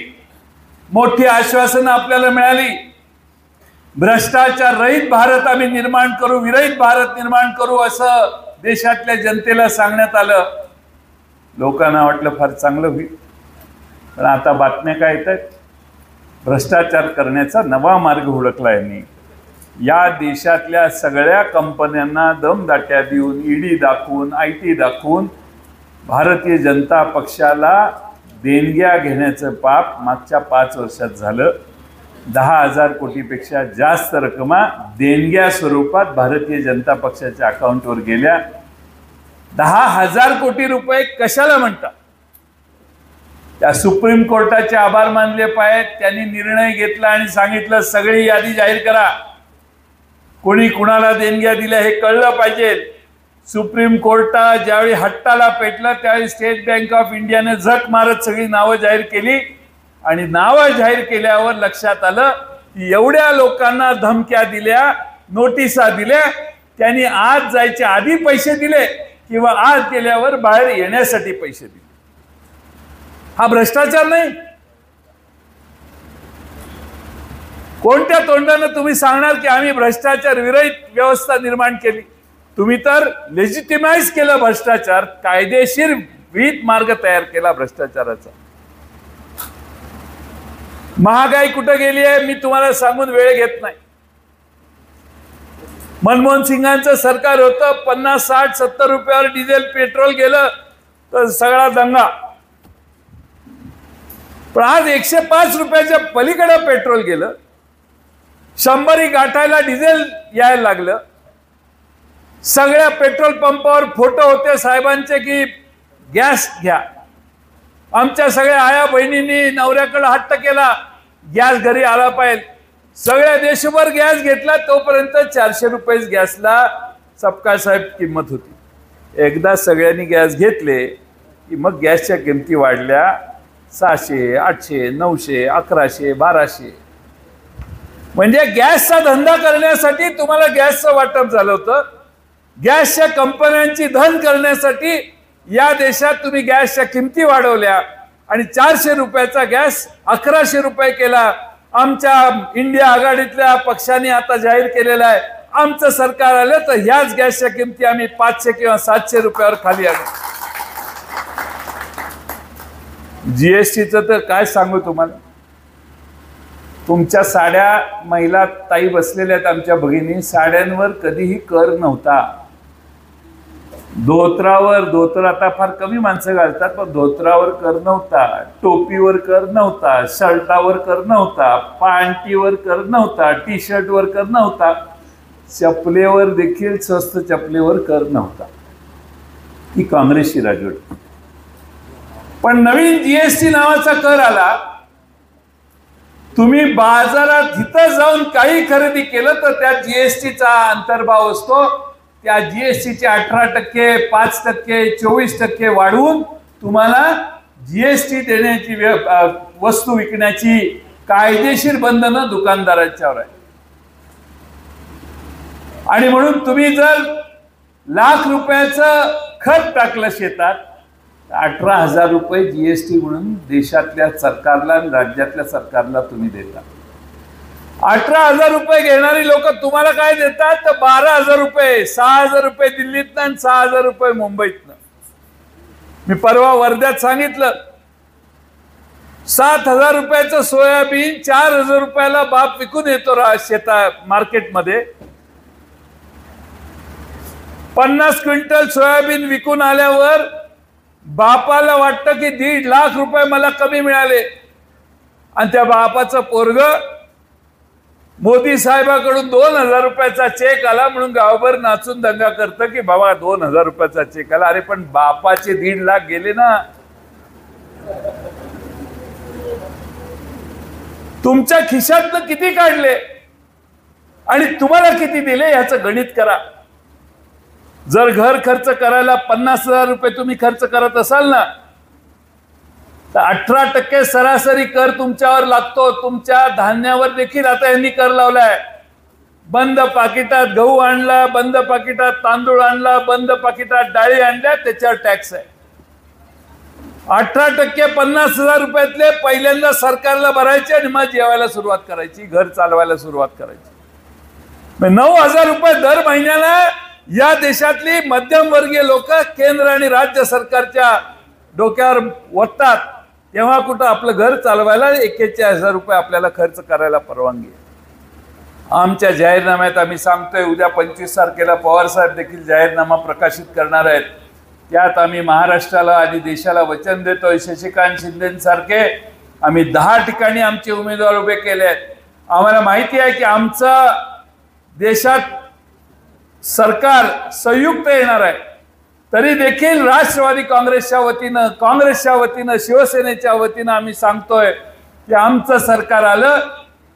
मोठी आश्वासनं आपल्याला मिळाली, भ्रष्टाचार रहित भारत आम्ही निर्माण करू, विरहित भारत निर्माण करू असं देशातल्या जनतेला सांगण्यात आलं. लोकांना वाटलं फार चांगलं होईल, पण आता बातम्या काय येत आहेत? भ्रष्टाचार करण्याचा नवा मार्ग हुडकला यांनी. या देशातल्या सगळ्या कंपन्यांना दमदाट्या देऊन, ईडी दाखवून, IT दाखवून भारतीय जनता पक्षाला देणग्या घेण्याचं पाप मागच्या 5 वर्षात झालं. 10,000 कोटीपेक्षा जास्त रकमा देणग्या स्वरूपात भारतीय जनता पक्षाच्या अकाउंटवर गेल्या. 10,000 कोटी रुपये कशाला म्हणतात? त्या सुप्रीम कोर्टाचे आभार मानले पाहिजेत. त्यांनी निर्णय घेतला आणि सांगितलं सगळी यादी जाहीर करा, कोणी कुणाला देणग्या दिल्या हे कळलं पाहिजे. सुप्रीम कोर्टात ज्यावेळी हट्टाला पेटलं त्यावेळी स्टेट बँक ऑफ इंडियाने झक मारत सगळी नावं जाहीर केली आणि नावं जाहीर केल्यावर लक्षात आलं की एवढ्या लोकांना धमक्या दिल्या, नोटिसा दिल्या, त्यांनी आत जायच्या आधी पैसे दिले किंवा आत गेल्यावर बाहेर येण्यासाठी पैसे दिले. हा भ्रष्टाचार नाही? कोणत्या तोंडाने तुम्ही सांगणार की आम्ही भ्रष्टाचार विरहित व्यवस्था निर्माण केली? तुम्ही तर लेजिटिमाइज केलं भ्रष्टाचार, कायदेशीर विहित मार्ग तयार केला भ्रष्टाचाराचा. महागाई कुठे गेली आहे मी तुम्हाला सांगून वेळ घेत नाही. मनमोहन सिंगांचं सरकार होतं, 50, 60, 70 रुपयावर डिझेल पेट्रोल गेलं तर सगळा दंगा. पण आज 105 रुपयाच्या पलीकडे पेट्रोल गेलं, 100 गाठायला डिझेल यायला लागलं. सगळ्या पेट्रोल पंपावर फोटो होते साहेबांचे की गॅस घ्या. आमच्या सगळ्या आया बहिणींनी नवऱ्याकडे हट्ट केला गॅस घरी आला पाहिजे. सगळ्या देशभर गॅस घेतला, तोपर्यंत 400 रुपये गॅसला सबका साहेब किंमत होती. एकदा सगळ्यांनी गॅस घेतले की मग गॅसच्या किमती वाढल्या 600, 800, 900, 1100, 1200. म्हणजे गॅसचा धंदा करण्यासाठी तुम्हाला गॅसचं वाटप झालं होतं. गॅसच्या कंपन्यांची धन करण्यासाठी या देशात तुम्ही गॅसच्या किमती वाढवल्या आणि 400 रुपयाचा गॅस 1100 रुपये केला. आमच्या इंडिया आघाडीतल्या पक्षांनी आता जाहीर केलेला आहे, आमचं सरकार आलं तर ह्याच गॅसच्या किमती आम्ही 500 किंवा 700 रुपयावर खाली आलो. जीएसटीचं तर काय सांगू तुम्हाला. तुमच्या साड्या, महिला ताई बसलेल्या आहेत आमच्या भगिनी, साड्यांवर कधीही कर नव्हता. धोतर आता फार कमी माणसं घालतात, पण धोतरावर कर नव्हता, टोपीवर कर नव्हता, शर्टावर कर नव्हता, पॅन्टीवर कर नव्हता, टी शर्टवर कर नव्हता, चपलेवर देखील स्वस्त चपलेवर कर नव्हता. ही काँग्रेसची राजवट. पण नवीन जीएसटी नावाचा कर आला. तुम्ही बाजारात तिथं जाऊन काही खरेदी केलं तर त्यात जीएसटीचा अंतर्भाव असतो. त्या जीएसटीचे 18%, 5%, 24% वाढवून तुम्हाला जीएसटी देण्याची वस्तू विकण्याची कायदेशीर बंधनं दुकानदारांच्यावर आहे. आणि म्हणून तुम्ही जर लाख रुपयाचं खत टाकलं शेतात, 18,000 रुपये जीएसटी म्हणून देशातल्या सरकारला आणि राज्यातल्या सरकारला तुम्ही देता. 18,000 रुपये घेणारी लोक तुम्हाला काय देतात तर 12,000 रुपये, 6,000 रुपये दिल्लीतनं आणि 6,000 रुपये मुंबईतनं. मी परवा वर्ध्यात सांगितलं, 7,000 रुपयाचं सोयाबीन 4,000 रुपयाला बाप विकून येतो शेता मार्केटमध्ये. 50 क्विंटल सोयाबीन विकून आल्यावर बापाला वाटतं की 1.5 लाख रुपये मला कमी मिळाले. आणि त्या बापाचं पोरग मोदी साहेबाकडून 2,000 रुपयाचा चेक आला म्हणून गावभर नाचून दंगा करतं की बाबा 2,000 रुपयाचा चेक आला. अरे पण बापाचे 1.5 लाख गेले ना. तुमच्या खिशातनं किती काढले आणि तुम्हाला किती दिले याचं गणित करा. जर घर खर्च करायला 50,000 रुपये तुम्ही खर्च करत असाल ना, तर 18% सरासरी कर तुमच्यावर लागतो. तुमच्या धान्यावर देखील आता यांनी कर लावलाय. बंद पाकिटात गहू आणला, बंद पाकिटात तांदूळ आणला, बंद पाकिटात डाळी आणल्या, त्याच्यावर टॅक्स आहे. 18% 50,000 रुपयातले पहिल्यांदा सरकारला भरायचे आणि मग जेवायला सुरुवात करायची, घर चालवायला सुरुवात करायची. 9,000 रुपये दर महिन्याला या देशातली मध्यमवर्गीय लोक केंद्र आणि राज्य सरकारच्या डोक्यावर ओततात. तेव्हा कुठं आपलं घर चालवायला 41,000 रुपये आपल्याला खर्च करायला परवानगी आहे. आमच्या जाहीरनाम्यात आम्ही सांगतोय, उद्या 25 तारखेला पवार साहेब देखील जाहीरनामा प्रकाशित करणार आहेत. त्यात आम्ही महाराष्ट्राला आणि देशाला वचन देतोय, शशिकांत शिंदेसारखे आम्ही 10 ठिकाणी आमचे उमेदवार उभे केले आहेत. आम्हाला माहिती आहे की आमचं देशात सरकार संयुक्त येणार आहे. तरी देखील राष्ट्रवादी काँग्रेसच्या वतीनं शिवसेनेच्या वतीनं आम्ही सांगतोय की आमचं सरकार आलं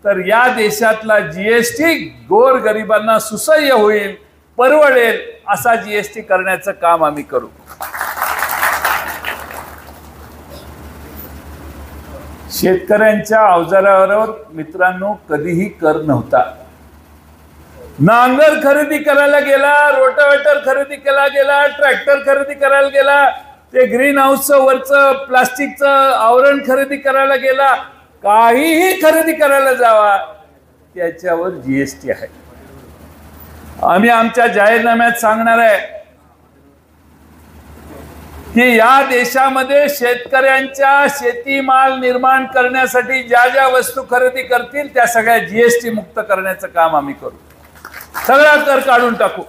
तर या देशातला जीएसटी गोरगरिबांना सुसह्य होईल, परवडेल असा जीएसटी करण्याचं काम आम्ही करू. शेतकऱ्यांच्या अवजारावर मित्रांनो कधीही कर नव्हता. नांगर खरेदी करायला गेला, रोटावेटर खरेदी करायला गेला, ट्रॅक्टर खरेदी करायला गेला, ते ग्रीन हाऊसचं वरचं प्लास्टिकचं आवरण खरेदी करायला गेला, काहीही खरेदी करायला जावा त्याच्यावर जीएसटी आहे. आम्ही आमच्या जाहीरनाम्यात सांगणार आहे की या देशामध्ये शेतकऱ्यांच्या शेतीमाल निर्माण करण्यासाठी ज्या ज्या वस्तू खरेदी करतील त्या सगळ्या जीएसटी मुक्त करण्याचं काम आम्ही करू. सगळा कर काढून टाकू.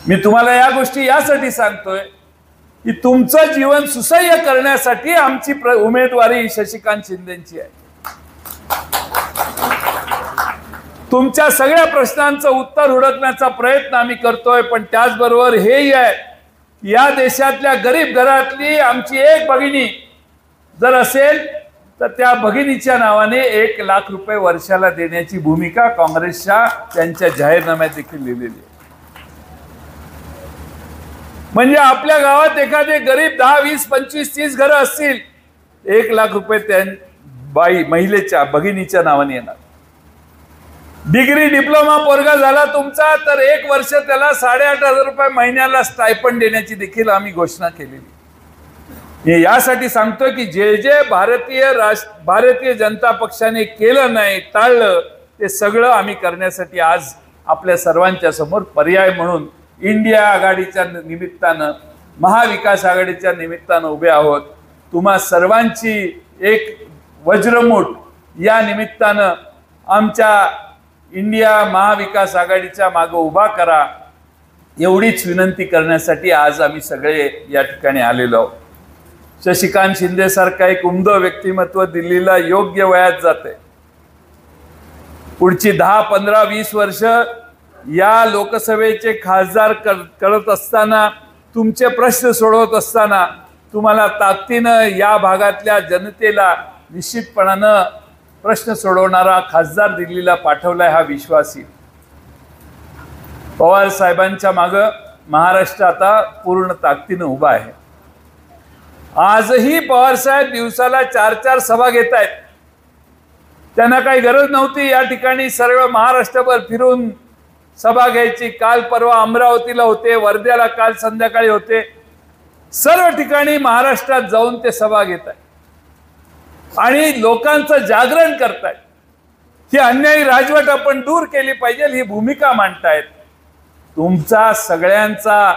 मी तुम्हाला या गोष्टी यासाठी सांगतोय की तुमचं जीवन सुसह्य करण्यासाठी आमची उमेदवारी शशिकांत शिंदेची आहे. तुमच्या सगळ्या प्रश्नांचं उत्तर हुडकण्याचा प्रयत्न आम्ही करतोय. पण त्याचबरोबर हेही आहे की या देशातल्या गरीब घरातली आमची एक भगिनी जर असेल तर त्या भगिनीच्या नावाने 1 लाख रुपये वर्षाला देण्याची भूमिका काँग्रेसच्या त्यांच्या जाहीरनाम्यात देखील लिहिलेली आहे. म्हणजे आपल्या गावात एखादे गरीब 10, 20, 25, 30 घरं असतील, 1 लाख रुपये त्या महिलेच्या भगिनीच्या नावाने येणार. डिग्री डिप्लोमा पोरगा झाला तुमचा तर 1 वर्ष त्याला 8,500 रुपये महिन्याला स्टायपंड देण्याची देखील आम्ही घोषणा केलेली. हे यासाठी सांगतोय की जे जे भारतीय जनता पक्षाने केलं नाही, टाळलं, ते सगळं आम्ही करण्यासाठी आज आपल्या सर्वांच्या समोर पर्याय म्हणून इंडिया आघाडीच्या निमित्तानं, महाविकास आघाडीच्या निमित्तानं उभे आहोत. तुम्हा सर्वांची एक वज्रमूठ या निमित्तानं आमच्या इंडिया महाविकास आघाडीच्या मागे उभा करा, एवढीच विनंती करण्यासाठी आज आम्ही सगळे या ठिकाणी आलेलो आहोत. शशिकांत शिंदे सारखा एक उमद व्यक्तिमत्व दिल्लीला योग्य वयात जाते. पुढची 10, 15, 20 वर्ष या लोकसभेचे खासदार करत असताना, तुमचे प्रश्न सोडवत असताना तुम्हाला ताकदीनं या भागातल्या जनतेला निश्चितपणानं प्रश्न सोडवणारा खासदार दिल्लीला पाठवलाय हा विश्वास येईल. पवार साहेबांच्या मागं महाराष्ट्र आता पूर्ण ताकदीनं उभा आहे. आजही पवार साहेब दिवसाला 4-4 सभा घेत आहेत. त्यांना काही गरज नव्हती या ठिकाणी सर्व महाराष्ट्रभर फिरून सभा घ्यायची. काल परवा अमरावतीला होते, वर्ध्याला काल संध्याकाळी होते. सर्व ठिकाणी महाराष्ट्रात जाऊन ते सभा घेत आहेत आणि लोकांचं जागरण करतायत. ही अन्यायी राजवट आपण दूर केली पाहिजे ही भूमिका मांडतायत. तुमचा सगळ्यांचा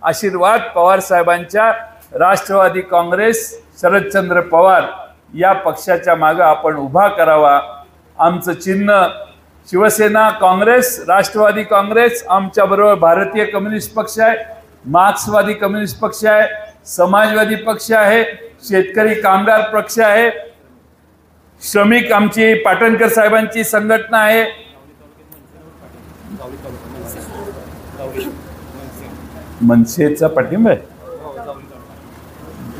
आशीर्वाद पवार साहेबांच्या राष्ट्रवादी काँग्रेस, शरदचंद्र पवार या पक्षाच्या मागे आपण उभा करावा. आमचं चिन्ह शिवसेना, काँग्रेस, राष्ट्रवादी काँग्रेस, आमच्याबरोबर भारतीय कम्युनिस्ट पक्ष आहे, मार्क्सवादी कम्युनिस्ट पक्ष आहे, समाजवादी पक्ष आहे, शेतकरी कामगार पक्ष आहे, श्रमिक आमची पाटणकर साहेबांची संघटना आहे, मनसेचा पाठिंबा आहे,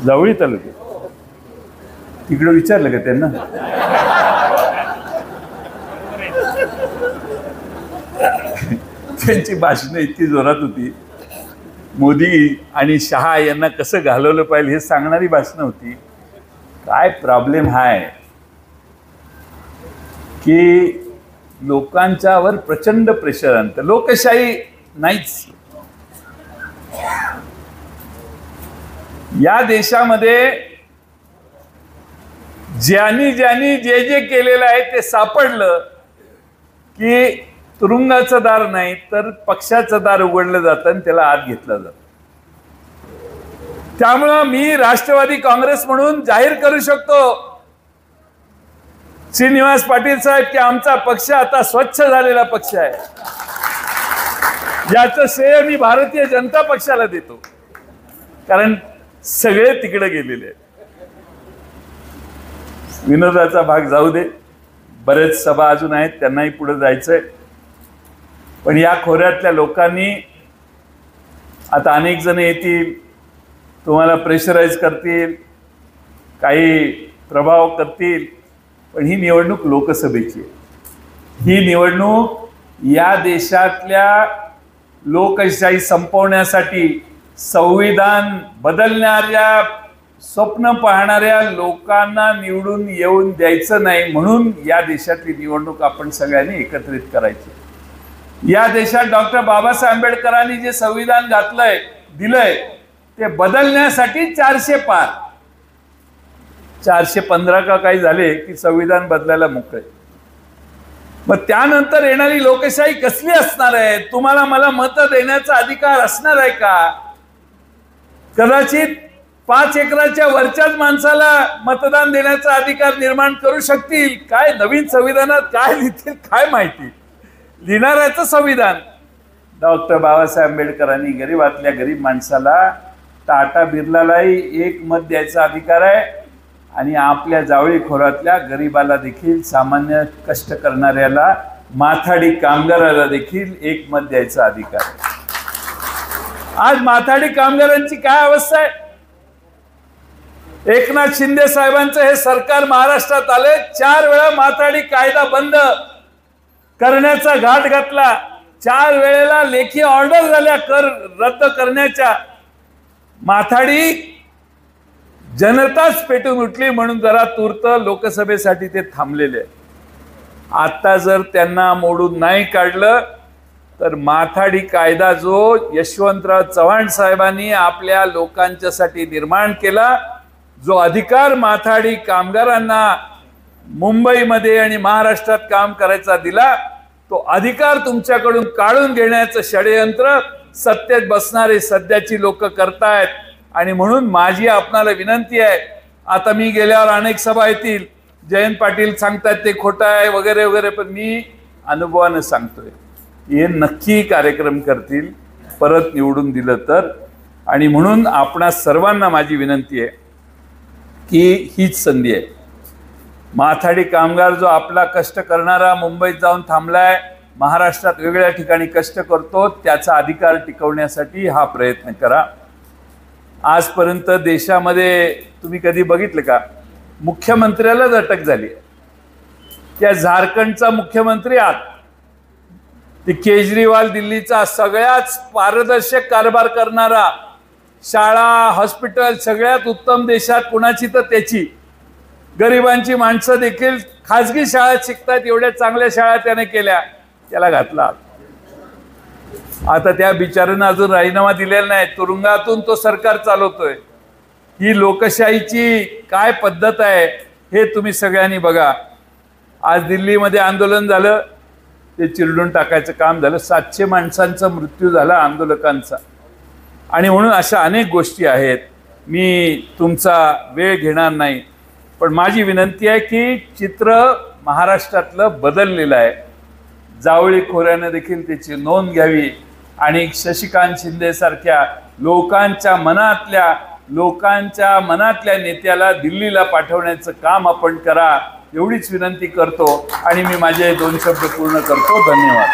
जावळी तालुक्यात तिकडं विचारलं का त्यांना? त्यांची भाषणं इतकी जोरात होती. मोदी आणि शहा यांना कसं घालवलं पाहिजे हे सांगणारी भाषणं होती. काय प्रॉब्लेम आहे की लोकांच्यावर प्रचंड प्रेशर आणतं. लोकशाही नाहीच. या देशामध्ये ज्यांनी जे जे केलेलं आहे ते सापडलं की तुरुंगाचं दार नाही तर पक्षाचं दार उघडलं जातं आणि त्याला आत घेतलं जातं. त्यामुळं मी राष्ट्रवादी काँग्रेस म्हणून जाहीर करू शकतो, श्रीनिवास पाटील साहेब, की आमचा पक्ष आता स्वच्छ झालेला पक्ष आहे. याचं श्रेय मी भारतीय जनता पक्षाला देतो, कारण सगळे तिकडे गेलेले आहेत. विनोदाचा भाग जाऊ दे, बरेच सभा अजून आहेत, त्यांनाही पुढे जायचंय. पण या खोऱ्यातल्या लोकांनी आता अनेक जण येतील, तुम्हाला प्रेशराईज करतील, काही प्रभाव करतील. पण ही निवडणूक लोकसभेची आहे. ही निवडणूक या देशातल्या लोकशाही संपवण्यासाठी, संविधान बदलणाऱ्या स्वप्न पाहणाऱ्या लोकांना निवडून येऊन द्यायचं नाही, म्हणून या देशातली निवडणूक आपण सगळ्यांनी एकत्रित करायची. या देशात डॉक्टर बाबासाहेब आंबेडकरांनी जे संविधान घातलंय, दिलंय, ते बदलण्यासाठी 400 पार, 415 का काही झाले की संविधान बदलायला मोकळे. मग त्यानंतर येणारी लोकशाही कसली असणार आहे? तुम्हाला मला मत देण्याचा अधिकार असणार आहे का? कदाचित 5 एकराच्या वरच्याच माणसाला मतदान देण्याचा अधिकार निर्माण करू शकतील. काय नवीन संविधानात काय लिहितील काय माहिती. लिहिणाऱ्याचं संविधान. डॉक्टर बाबासाहेब आंबेडकरांनी गरीबातल्या गरीब माणसाला, टाटा बिर्लालाही 1 मत द्यायचा अधिकार आहे आणि आपल्या जावळी खोऱ्यातल्या गरीबाला देखील, सामान्य कष्ट करणाऱ्याला, माथाडी कामगाराला देखील 1 मत द्यायचा अधिकार आहे. आज माथाडी कामगारांची काय अवस्था आहे? एकनाथ शिंदे साहेबांचं हे सरकार महाराष्ट्रात आले, 4 वेळा माथाडी कायदा बंद करण्याचा घाट घातला. 4 वेळेला लेखी ऑर्डर झाल्या कर रद्द करण्याच्या. माथाडी जनताच पेटून उठली म्हणून जरा तूर्त लोकसभेसाठी ते थांबलेले. आता जर त्यांना मोडून नाही काढलं तर माथाडी कायदा जो यशवंतराव चव्हाण साहेबांनी आपल्या लोकांच्यासाठी निर्माण केला, जो अधिकार माथाडी कामगारांना मुंबईमध्ये आणि महाराष्ट्रात काम करायचा दिला, तो अधिकार तुमच्याकडून काढून घेण्याचं षडयंत्र सत्तेत बसणारे सध्याची लोक करतायत. आणि म्हणून माझी आपणाला विनंती आहे, आता मी गेल्यावर अनेक सभा येतील, जयंत पाटील सांगतात ते खोटं आहे वगैरे वगैरे, पण मी अनुभवानं सांगतोय हे नक्की कार्यक्रम करतील परत निवडून दिलं तर. आणि म्हणून आपणा सर्वांना माझी विनंती आहे की हीच संधी आहे. माथाडी कामगार जो आपला कष्ट करणारा मुंबईत जाऊन थांबलाय, महाराष्ट्रात वेगळ्या ठिकाणी कष्ट करतो, त्याचा अधिकार टिकवण्यासाठी हा प्रयत्न करा. आजपर्यंत देशामध्ये तुम्ही कधी बघितलं का मुख्यमंत्र्यालाच अटक झाली? त्या झारखंडचा मुख्यमंत्री आत, ते केजरीवाल दिल्लीचा सगळ्यात पारदर्शक कारभार करणारा, शाळा हॉस्पिटल सगळ्यात उत्तम देशात कुणाची तर त्याची. गरिबांची माणसं देखील खाजगी शाळेत शिकतात, एवढ्या चांगल्या शाळा त्याने केल्या, त्याला घातला. आता त्या बिचाऱ्यानं अजून राजीनामा दिलेला नाही, तुरुंगातून तो सरकार चालवतोय. ही लोकशाहीची काय पद्धत आहे हे तुम्ही सगळ्यांनी बघा. आज दिल्लीमध्ये आंदोलन झालं, ते चिरडून टाकायचं काम झालं. 700 माणसांचा मृत्यू झाला आंदोलकांचा. आणि म्हणून अशा अनेक गोष्टी आहेत. मी तुमचा वेळ घेणार नाही, पण माझी विनंती आहे की चित्र महाराष्ट्रातलं बदललेलं आहे. जावळी खोऱ्यानं देखील त्याची नोंद घ्यावी आणि शशिकांत शिंदे सारख्या लोकांच्या मनातल्या नेत्याला दिल्लीला पाठवण्याचं काम आपण करा, एवढीच विनंती करतो आणि मी माझे 2 शब्द पूर्ण करतो. धन्यवाद.